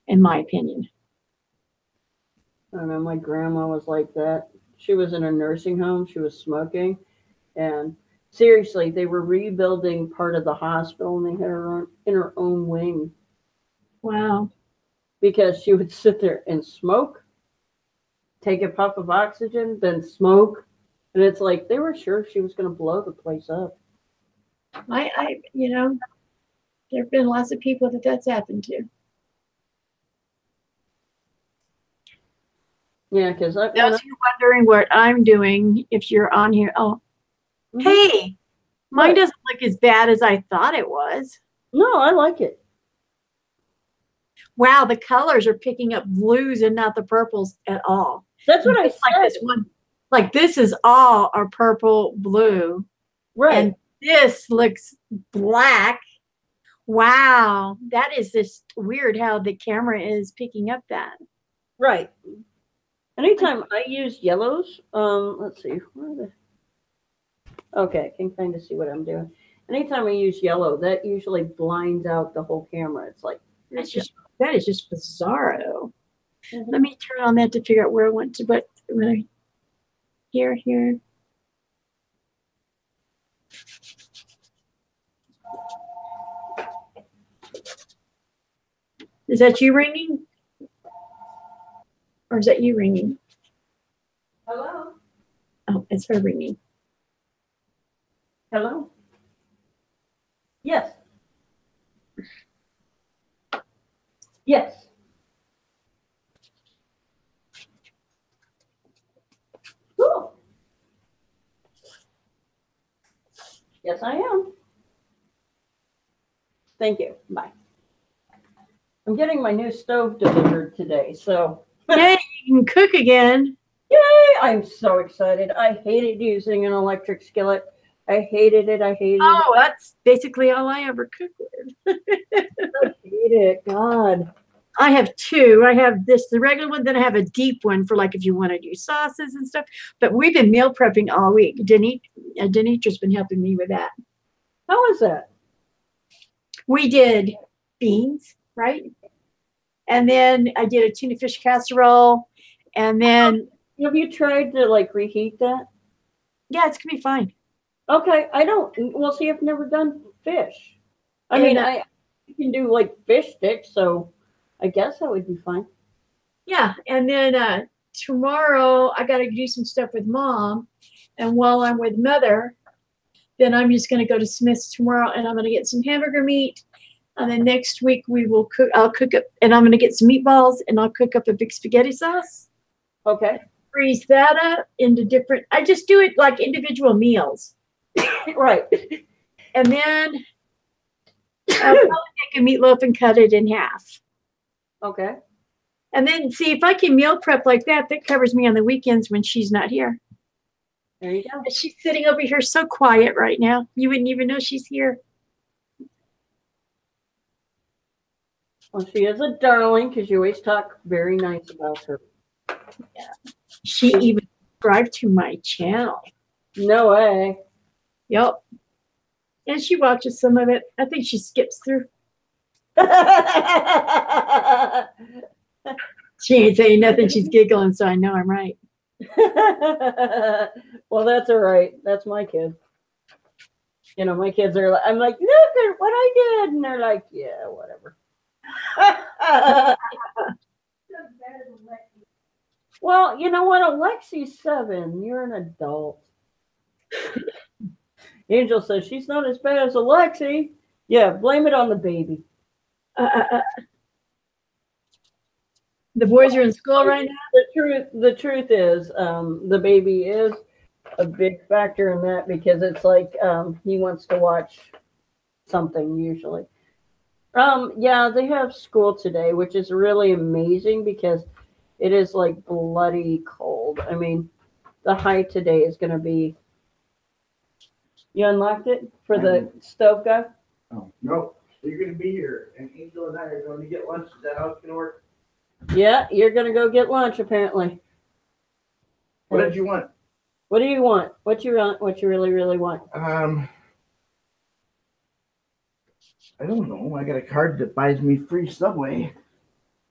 in my opinion. I don't know, my grandma was like that. She was in a nursing home. She was smoking. And seriously, they were rebuilding part of the hospital and they had her in her own wing Wow. because she would sit there and smoke, take a puff of oxygen, then smoke. And it's like they were sure she was going to blow the place up. You know, there have been lots of people that that's happened to. Yeah, because Those who are wondering what I'm doing, if you're on here, oh, hey, mine What? doesn't look as bad as I thought it was. No, I like it. Wow, the colors are picking up blues and not the purples at all. That's what I Just like said. this one, like this is all our purple blue, Right. and this looks black. Wow, that is just weird how the camera is picking up that. Right. Anytime I use yellows, let's see, where are the... Okay, I can kind of see what I'm doing. Anytime I use yellow, that usually blinds out the whole camera. It's like, That is just bizarro. Let me turn on that to figure out where I want to, but here. Is that you ringing? Or is that you ringing? Hello? Oh, it's her ringing. Hello? Yes. Yes. Cool. Yes, I am. Thank you. Bye. I'm getting my new stove delivered today, so. Yay, you can cook again. Yay! I'm so excited. I hated using an electric skillet. I hated it. I hated Oh, that's basically all I ever cook with. it. I hate it. God. I have two. I have the regular one, then I have a deep one for like if you want to do sauces and stuff. But we've been meal prepping all week. Denitra's been helping me with that. How is that? We did beans, right? And then I did a tuna fish casserole. And then Have you tried to like reheat that? yeah, it's gonna be fine. Okay, I don't. Well, see, I've never done fish. I And, mean, I can do like fish sticks, so I guess that would be fine. Yeah, and then tomorrow I got to do some stuff with Mom, and while I'm with Mother, then I'm just going to go to Smith's tomorrow, and I'm going to get some hamburger meat, and then next week we will cook. I'll cook up, and I'm going to get some meatballs, and I'll cook up a big spaghetti sauce. Okay. Freeze that up into different. I just do it like individual meals, Right. and then I'll probably make a meatloaf and cut it in half. Okay. And then see if I can meal prep like that. That covers me on the weekends when she's not here. There you go. She's sitting over here so quiet right now. You wouldn't even know she's here. Well, she is a darling because you always talk very nice about her. Yeah. She even subscribed to my channel. No way. Yep. And she watches some of it. I think she skips through. She ain't saying nothing. She's giggling, so I know I'm right. Well, that's all right. That's my kid. You know, my kids are like, I'm like, look at what I did. And they're like, yeah, whatever. Well, you know what? Alexi's 7. You're an adult. Angel says she's not as bad as Alexi. Yeah, blame it on the baby. The boys are in school right now? The truth is, the baby is a big factor in that because it's like he wants to watch something usually. Yeah, they have school today, which is really amazing because it is like bloody cold. I mean, the high today is going to be. You unlocked it for the stove guy? Oh, no. You're going to be here, and Angel and I are going to get lunch. Is that how it's going to work? Yeah, you're going to go get lunch, apparently. What did you want? What do you want? What you want? What you really, really want? I don't know. I got a card that buys me free Subway.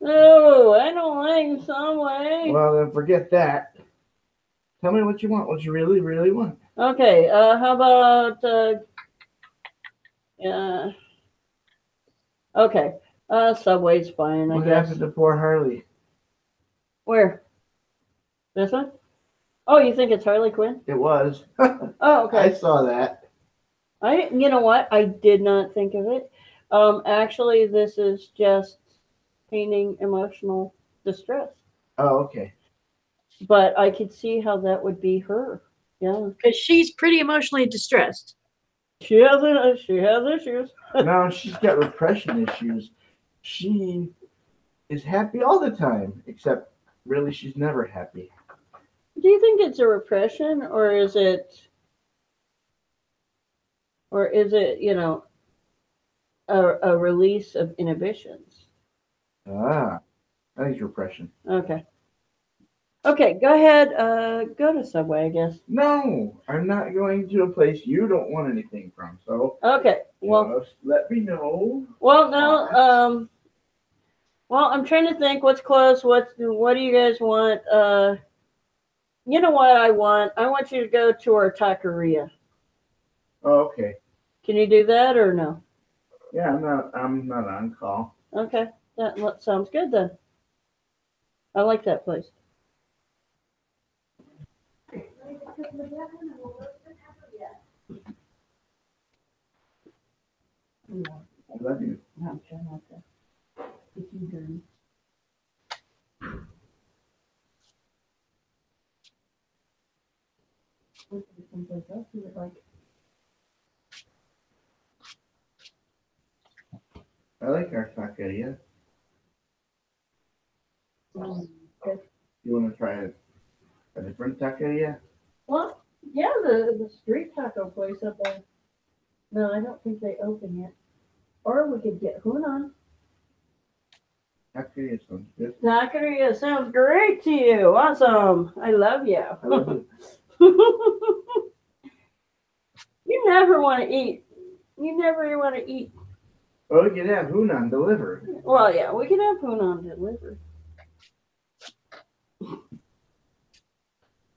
Oh, I don't like Subway. Well, then forget that. Tell me what you want. What you really, really want. Okay. How about okay. Subway's fine, I What guess. happened to poor Harley? Where? This one? Oh, you think it's Harley Quinn? It was. Oh, okay. I saw that. You know what? I did not think of it. Actually, this is just painting emotional distress. Oh, okay. But I could see how that would be her. Yeah. Because she's pretty emotionally distressed. She has issues. No, she's got repression issues. She is happy all the time, except really she's never happy. Do you think it's a repression, or is it, you know, a release of inhibitions? Ah, I think it's repression. Okay. Okay, go ahead. Go to Subway, I guess. No, I'm not going to a place you don't want anything from. So Okay. Well, just let me know. well, no. Well, I'm trying to think what's close. What do you guys want? You know what I want? I want you to go to our taqueria. Oh, okay. Can you do that or no? Yeah, I'm not on call. Okay, that sounds good then. I like that place. I love you. I'm trying not to. If you hear me. Someplace else you would like. I like our taqueria. Okay. You want to try a different taqueria? Well, yeah, the street taco place up there. No, I don't think they open yet. Or we could get Hunan. Taqueria sounds good. Taqueria sounds great to you. Awesome. I love you. I love you. You never want to eat. You never want to eat. Well, we can have Hunan delivered. Well, yeah, we can have Hunan delivered.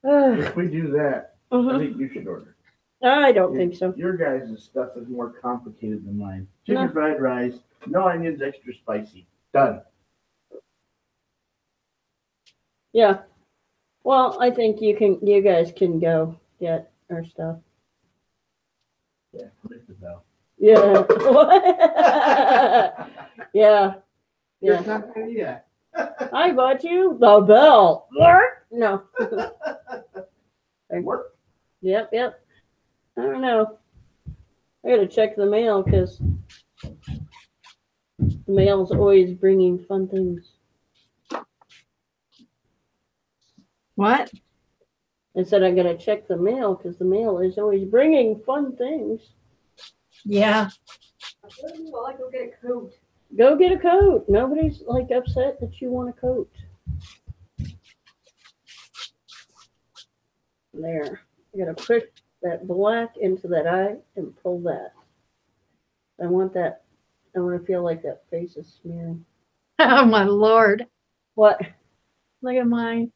If we do that, I Mhm. think you should order. I don't think so. Your guys' stuff is more complicated than mine. Chicken No. fried rice, no onions, extra spicy. Done. Yeah. Well, I think you guys can go get our stuff. Yeah, click the bell. Yeah. Yeah. Your Yeah. taqueria. I bought you the bell. No. Work. Yep. I don't know. I gotta check the mail because the mail's always bringing fun things. What? I said I gotta check the mail because the mail is always bringing fun things. Yeah. Well, I go get a coat. Go get a coat. Nobody's like upset that you want a coat. There. I gotta push that black into that eye and pull that. I want that. I want to feel like that face is smearing. Oh my Lord. What? Look at mine.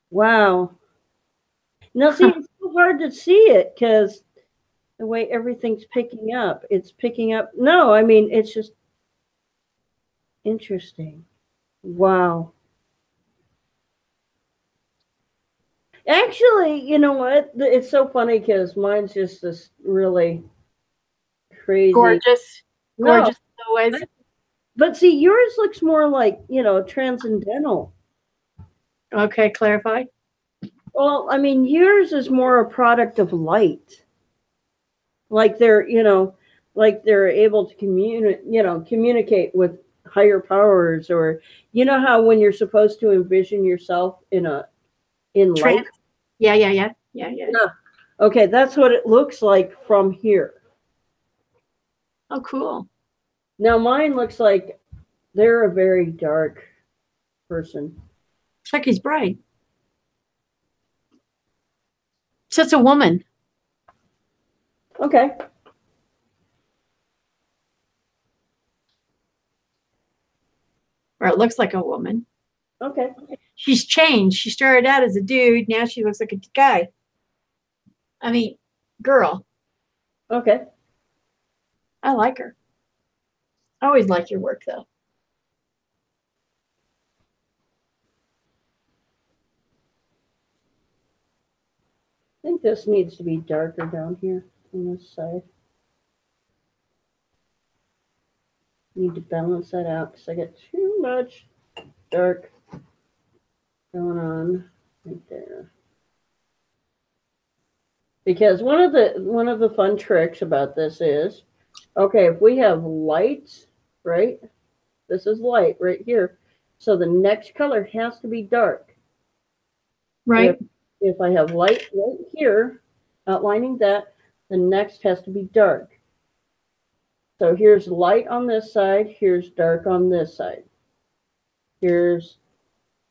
Wow. Now, see, it's so hard to see it because the way everything's picking up. It's picking up. No, I mean, it's just interesting. Wow. Actually, you know what? It's so funny because mine's just this really crazy. Gorgeous. No, Gorgeous as always. but see, yours looks more like, transcendental. Okay, clarify. Well, I mean, yours is more a product of light. Like they're able to communicate with higher powers, or how when you're supposed to envision yourself in light. Yeah. Okay, that's what it looks like from here. Oh, cool. Now mine looks like they're a very dark person. Chucky's bright. So it's a woman. Okay. Or it looks like a woman. Okay. She's changed. She started out as a dude. Now she looks like a guy. I mean, girl. Okay. I like her. I always like your work, though. I think this needs to be darker down here on this side. Need to balance that out because I get too much dark going on right there. Because one of the fun tricks about this is, okay, if we have lights, right? This is light right here. So the next color has to be dark. Right. If I have light right here, outlining that, the next has to be dark. So here's light on this side, here's dark on this side. Here's,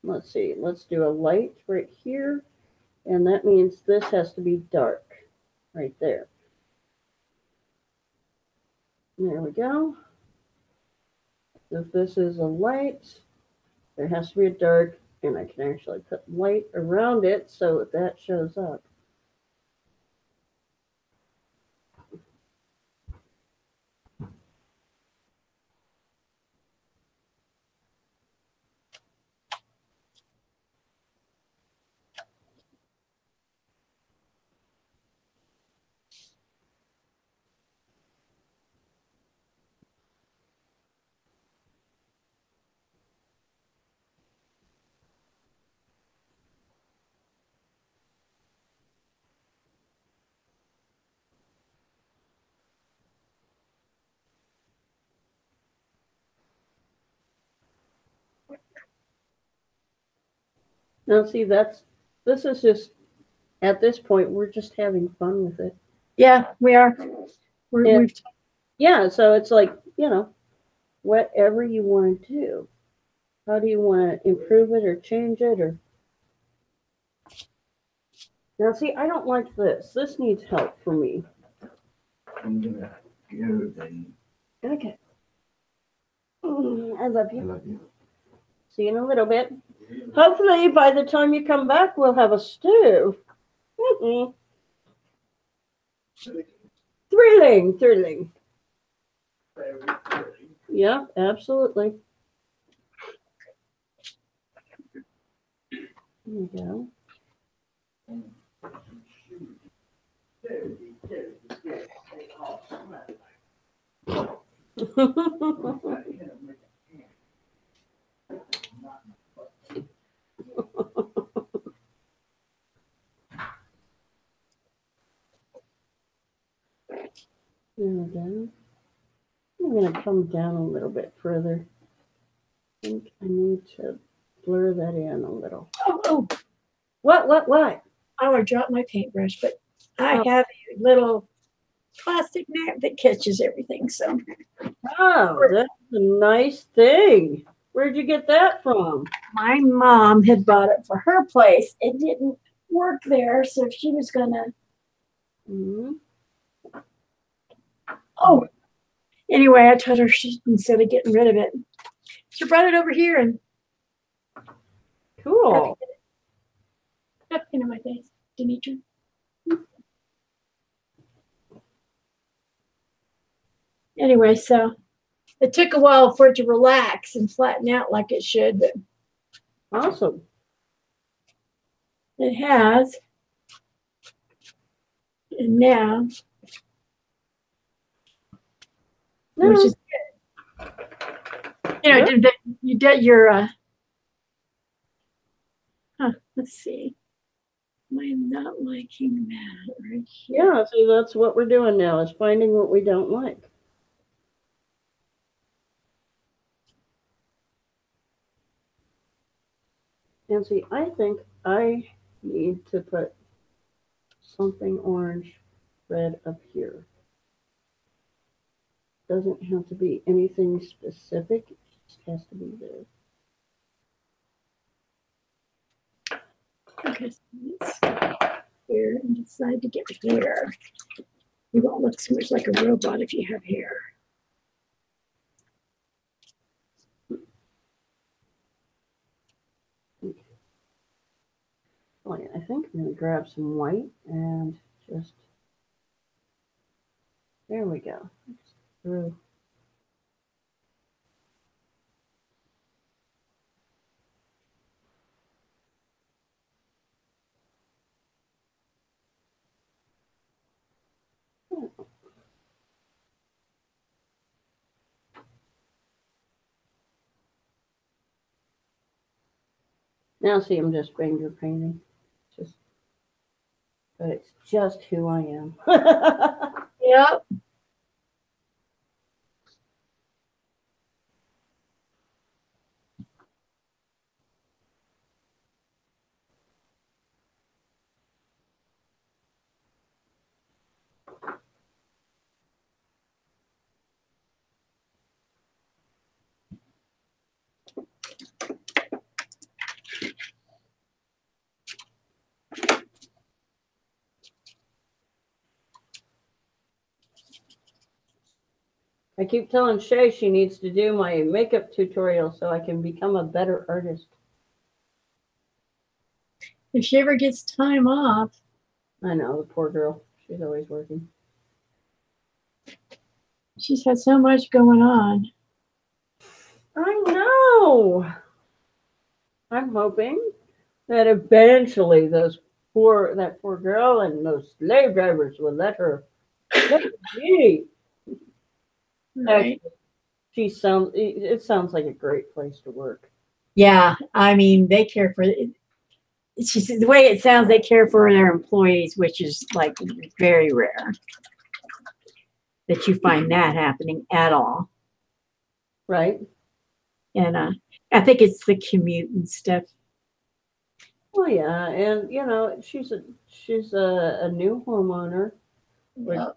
let's see, let's do a light right here, and that means this has to be dark right there. There we go. If this is a light, there has to be a dark, and I can actually put light around it so that shows up. Now see, this is just, at this point, we're just having fun with it. Yeah, we are. Yeah, so it's like, whatever you want to do. How do you want to improve it or change it? Or now see, I don't like this. This needs help for me. I'm gonna go then. Okay. I love I you. love you. See you in a little bit. Hopefully, by the time you come back, we'll have a stew. Thrilling. Yeah, absolutely. There you go. There we go. I'm going to come down a little bit further. I think I need to blur that in a little. Oh. What? I dropped my paintbrush, but I have a little plastic mat that catches everything. So. Oh, that's a nice thing. Where'd you get that from? My mom had bought it for her place. It didn't work there, so she was gonna. Mm-hmm. Oh, anyway, I told her instead of getting rid of it, she brought it over here and. Cool. Up into my face, Demetra. Anyway, so it took a while for it to relax and flatten out like it should, but Awesome. it has. And now, which is good. You did your, let's see. Am I not liking that right here? Yeah, see, that's what we're doing now, is finding what we don't like. And see, I think I need to put something orange red up here. Doesn't have to be anything specific, it just has to be there. Okay, so here and decide to get hair. You won't look so much like a robot if you have hair. Oh, yeah, I think I'm going to grab some white and just, there we go. Just through. Now see, I'm just finger painting. Just, but it's just who I am. Yep. I keep telling Shay she needs to do my makeup tutorial so I can become a better artist. If she ever gets time off. I know, the poor girl. She's always working. She's had so much going on. I know. I'm hoping that eventually that poor girl and those slave drivers will let her be. Right. Actually, it sounds like a great place to work. Yeah, I mean, they care for it. She said the way it sounds, they care for their employees, which is like very rare that you find that happening at all. Right? And I think it's the commute and stuff. Oh yeah, and you know, she's a new homeowner. Which Yep.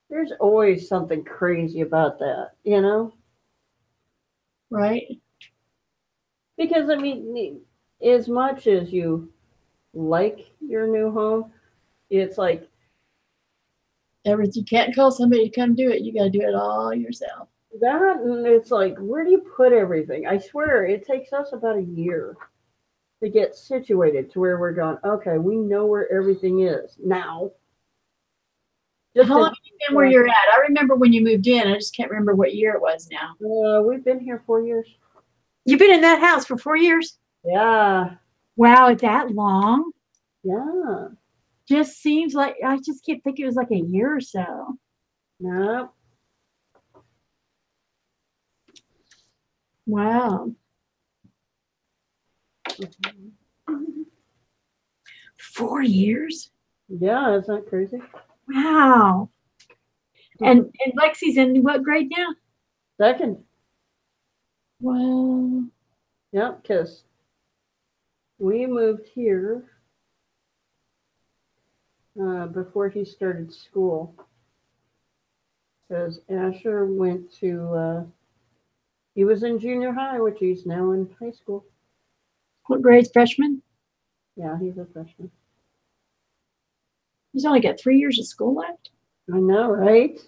there's always something crazy about that, you know? Right? Because I mean, as much as you like your new home, it's like You can't call somebody to come do it. You got to do it all yourself. that, and it's like, where do you put everything? I swear, it takes us about a year to get situated to where we're going, okay, we know where everything is now. Just How long have you been where you're at? I remember when you moved in. I just can't remember what year it was now. we've been here 4 years. You've been in that house for 4 years? Yeah. Wow, that long? Yeah. Just seems like, I just kept thinking it was like a year or so. No. Wow. 4 years? Yeah, isn't that crazy? Wow. And Lexi's in what grade now? Second. Wow. Yeah, because we moved here before he started school. Because Asher went to, he was in junior high, which he's now in high school. What grade's freshman? Yeah, he's a freshman. He's only got 3 years of school left? I know, right?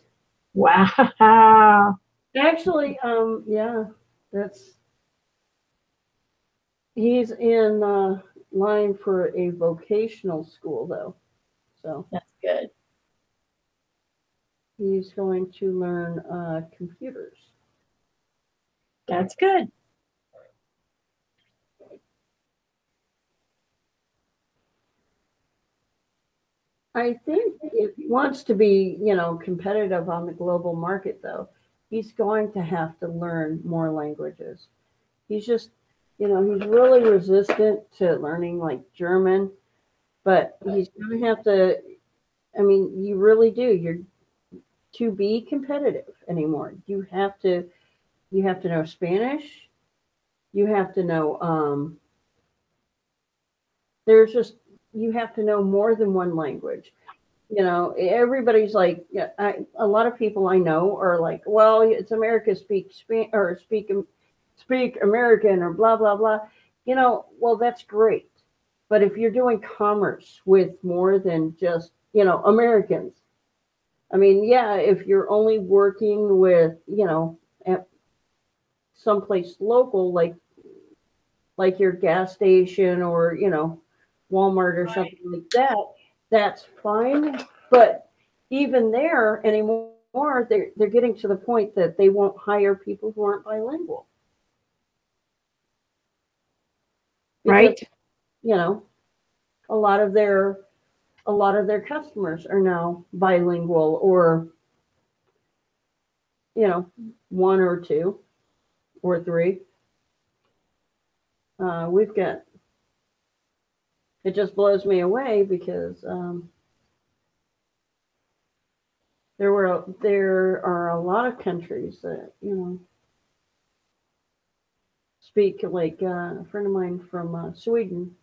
Wow. Actually, yeah, he's in line for a vocational school, though. So That's good. he's going to learn computers. That's good. I think if he wants to be, you know, competitive on the global market, though, he's going to have to learn more languages. He's just, you know, he's really resistant to learning like German, but he's going to have to, I mean, you really do. You're to be competitive anymore. You have to know Spanish. You have to know, there's just, you have to know more than one language. You know, everybody's like, yeah, a lot of people I know are like, well, it's America, speak American or blah blah blah. You know, well, that's great, But if you're doing commerce with more than just, Americans, I mean, yeah, if you're only working with, at someplace local, like your gas station or, Walmart or something like that, that's fine. But even there anymore, they're getting to the point that they won't hire people who aren't bilingual. Because, Right. a lot of their customers are now bilingual or, one or two or three. We've got, it just blows me away because there are a lot of countries that, speak like a friend of mine from Sweden.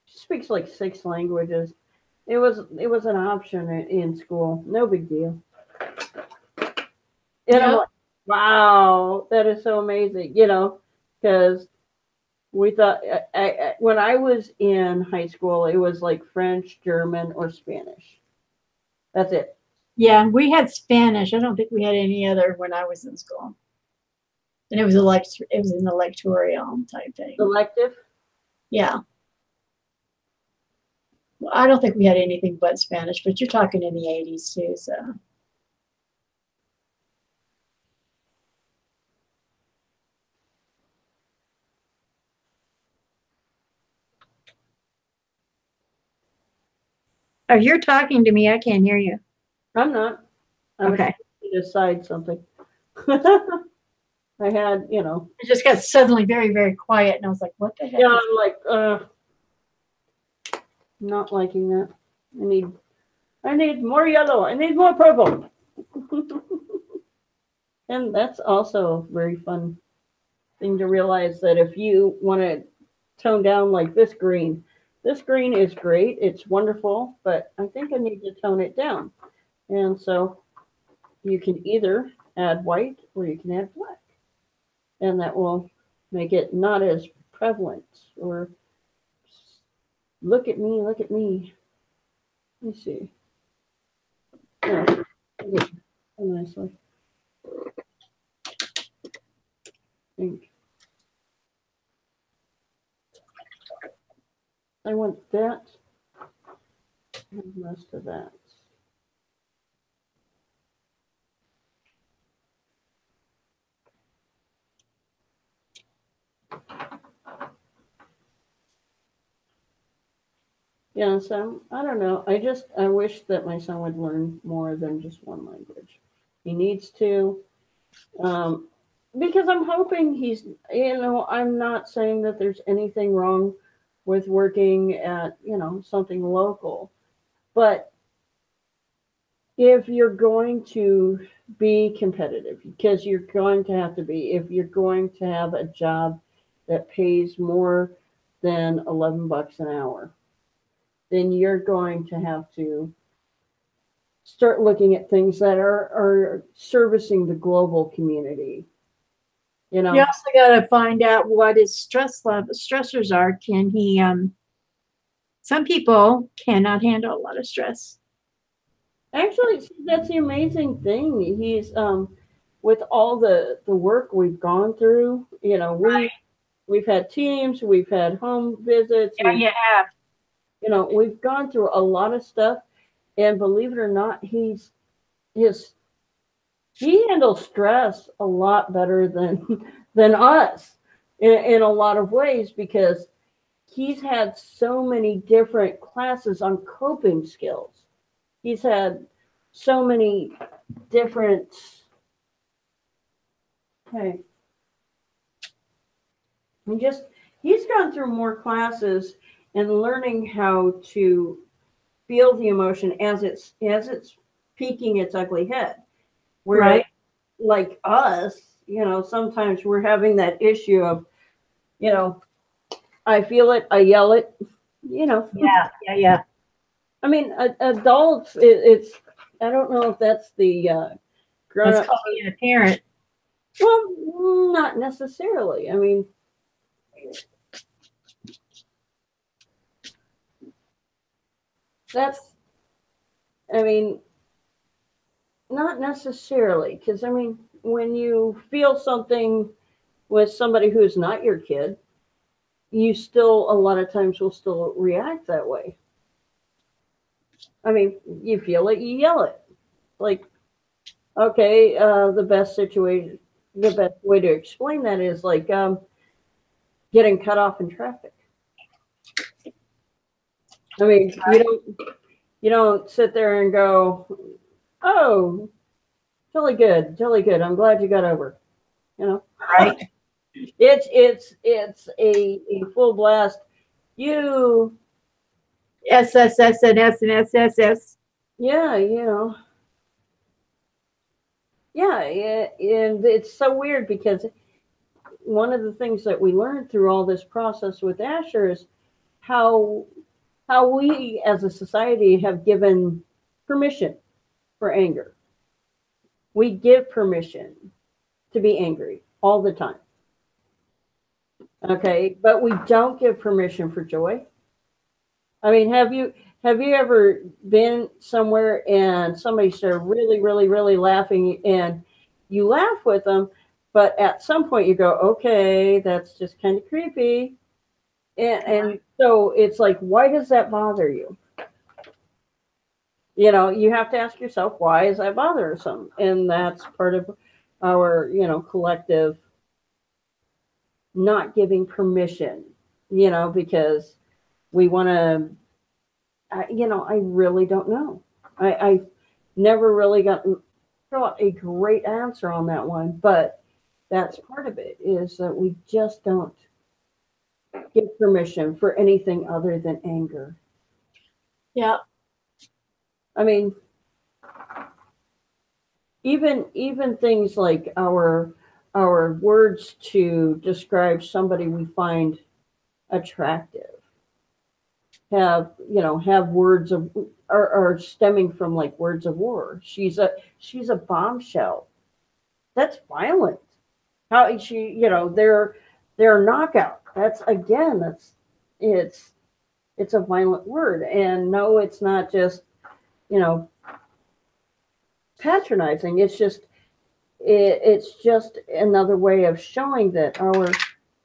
She speaks like 6 languages. It was an option in school. No big deal. And I'm Yep. like, wow, that is so amazing, because we thought when I was in high school, it was like French, German, or Spanish. That's it. Yeah, we had Spanish. I don't think we had any other when I was in school. And it was it was an electoral type thing. Elective. Yeah. Well, I don't think we had anything but Spanish, but you're talking in the 80s too, so. Oh, you're talking to me. I can't hear you. I'm not. I was Okay. trying to decide something. I had, It just got suddenly very, very quiet, and I was like, what the heck? yeah, I'm like, not liking that. I need more yellow. I need more purple. And that's also a very fun thing to realize that if you want to tone down like this green is great. It's wonderful, but I think I need to tone it down. And so you can either add white or you can add black. And that will make it not as prevalent or look at me, look at me. Let me see. Yeah, nicely. Think. I want that and the rest of that. Yeah, so I don't know. I wish that my son would learn more than just one language. He needs to, because I'm hoping I'm not saying that there's anything wrong with working at, something local. But if you're going to be competitive, because you're going to have to be, if you're going to have a job that pays more than $11 an hour, then you're going to have to start looking at things that are servicing the global community. You also got to find out what his stressors are. Can he, some people cannot handle a lot of stress. Actually, see, that's the amazing thing. He's with all the work we've gone through, we've had teams, we've had home visits, Yeah, you have. We've gone through a lot of stuff, and believe it or not, he handles stress a lot better than us in a lot of ways, because he's had so many different classes on coping skills. He's had so many different. Okay. He's gone through more classes and learning how to feel the emotion as it's peeking its ugly head. Where, right. Like us, sometimes we're having that issue of, I feel it, I yell it, Yeah. I mean, adults, it's, I don't know if that's the grown That's up. called being a parent. Well, not necessarily. I mean, That's, I mean, not necessarily, because I mean, when you feel something with somebody who's not your kid, you still, a lot of times, will still react that way. I mean, you feel it, you yell it. Like, okay, the best way to explain that is like getting cut off in traffic. I mean, you don't sit there and go, "Oh, jolly good, jolly good. I'm glad you got over." You know, Right. it's a full blast. You, S S S and S and S S S. yeah, you know, yeah, and it's so weird because one of the things that we learned through all this process with Asher is how we as a society have given permission for anger. We give permission to be angry all the time. Okay, but we don't give permission for joy. I mean, have you ever been somewhere and somebody started really, really, really laughing and you laugh with them, but at some point you go, okay, that's just kind of creepy. And so it's like, why does that bother you? You know, you have to ask yourself, why is that bothersome? And that's part of our, collective not giving permission, because we want to, I really don't know. I never really got a great answer on that one, but that's part of it is that we just don't give permission for anything other than anger. Yeah. I mean, even things like our words to describe somebody we find attractive have words of are stemming from like words of war. She's a bombshell. That's violent. How they're a knockout. It's a violent word. And no, it's not just patronizing. It's just another way of showing that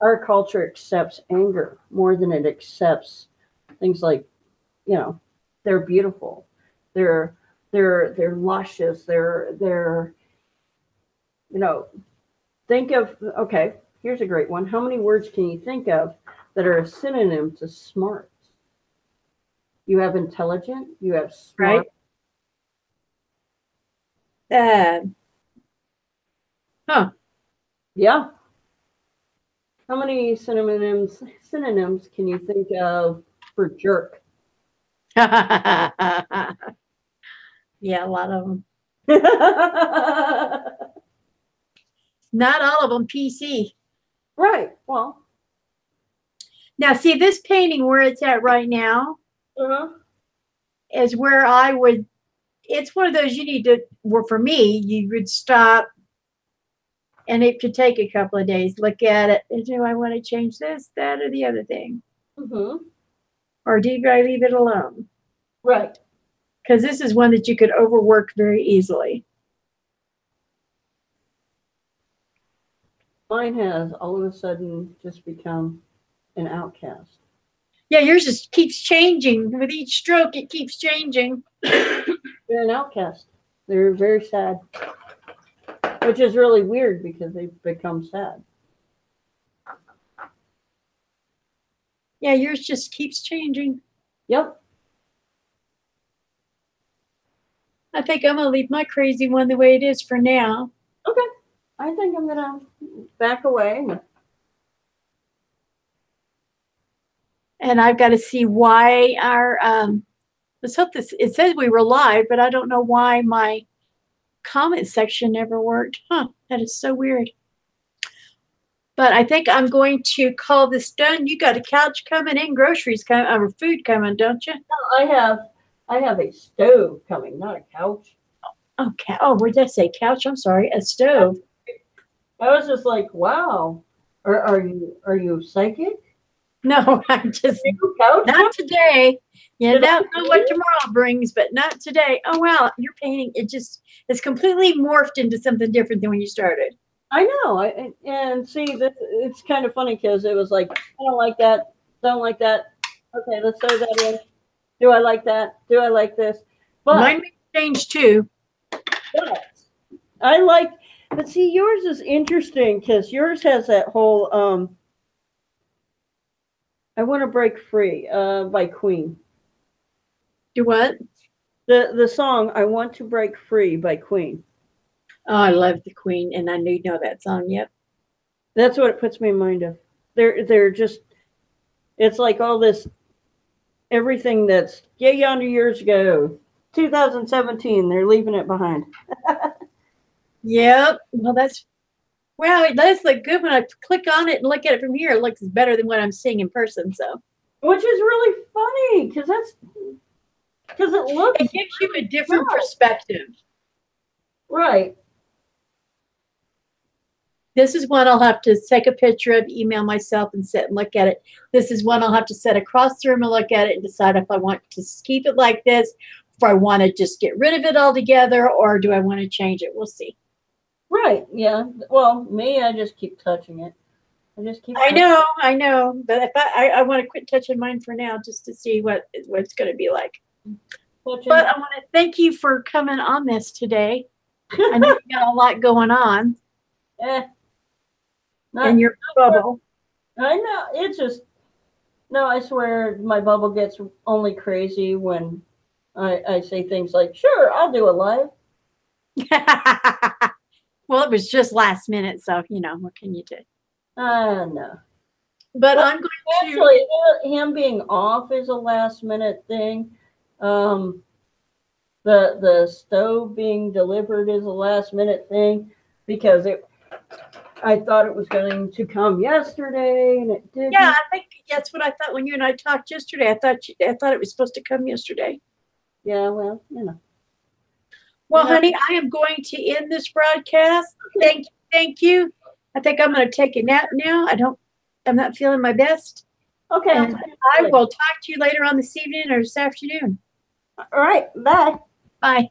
our culture accepts anger more than it accepts things like, they're beautiful, they're luscious, they're think of, okay, here's a great one. How many words can you think of that are a synonym to smart? You have intelligent, you have smart. Right. Yeah. How many synonyms can you think of for jerk? Yeah, a lot of them. Not all of them PC. Right. Well. Now, see this painting where it's at right now is where I would. It's one of those you need to. Well, for me, you would stop, and it could take a couple of days. Look at it. Do I want to change this, that, or the other thing? Or do I leave it alone? Right. Because this is one that you could overwork very easily. Mine has all of a sudden just become an outcast. Yeah, yours just keeps changing. With each stroke, it keeps changing. They're an outcast. They're very sad. Which is really weird because they've become sad. Yeah, yours just keeps changing. Yep. I think I'm going to leave my crazy one the way it is for now. Okay. I think I'm going to back away. And I've got to see why our, let's hope this, it says we were live, but I don't know why my comment section never worked. That is so weird. But I think I'm going to call this done. You got a couch coming in, groceries coming, or food coming, don't you? No, I have a stove coming, not a couch. Okay. Oh, where did I say couch? I'm sorry, a stove. I was just like, wow. Are you psychic? No, I'm just Couch not today. You Did I don't know what tomorrow brings, but not today. Oh wow, your painting, it's completely morphed into something different than when you started. I know. And see, it's kind of funny because it was like, I don't like that. Don't like that. Okay, let's throw that in. Do I like that? Do I like this? But, Mine may change too. but I like, but see, yours is interesting because yours has that whole, I Want to Break Free by Queen. Do what? The song I Want to Break Free by Queen. Oh, I love the Queen, and I know that song. Yep. That's what it puts me in mind of. They're just, it's like all this, everything that's yonder years ago, 2017, they're leaving it behind. Yep. Well, it does look good when I click on it and look at it from here. It looks better than what I'm seeing in person. So, Which is really funny because it looks, it gives you a different perspective. right. This is one I'll have to take a picture of, email myself, and sit and look at it. This is one I'll have to sit across the room and look at it and decide if I want to keep it like this, if I want to just get rid of it altogether, or do I want to change it? We'll see. Right. Yeah. Well, me, I just keep touching it. I know. But if I want to quit touching mine for now, just to see what it's going to be like. But I want to thank you for coming on this today. I know you got a lot going on. In your bubble. I know. It's just, no, I swear my bubble gets only crazy when I say things like, sure, I'll do a live. Well, it was just last minute, so, what can you do? No. But well, I'm going actually, him being off is a last minute thing. The stove being delivered is a last minute thing because I thought it was going to come yesterday, and it didn't. Yeah, I think that's what I thought when you and I talked yesterday. I thought it was supposed to come yesterday. Yeah, well, Well, honey, I am going to end this broadcast. Thank you. I think I'm going to take a nap now. I'm not feeling my best. Okay. And I will talk to you later on this evening or this afternoon. All right. Bye. Bye.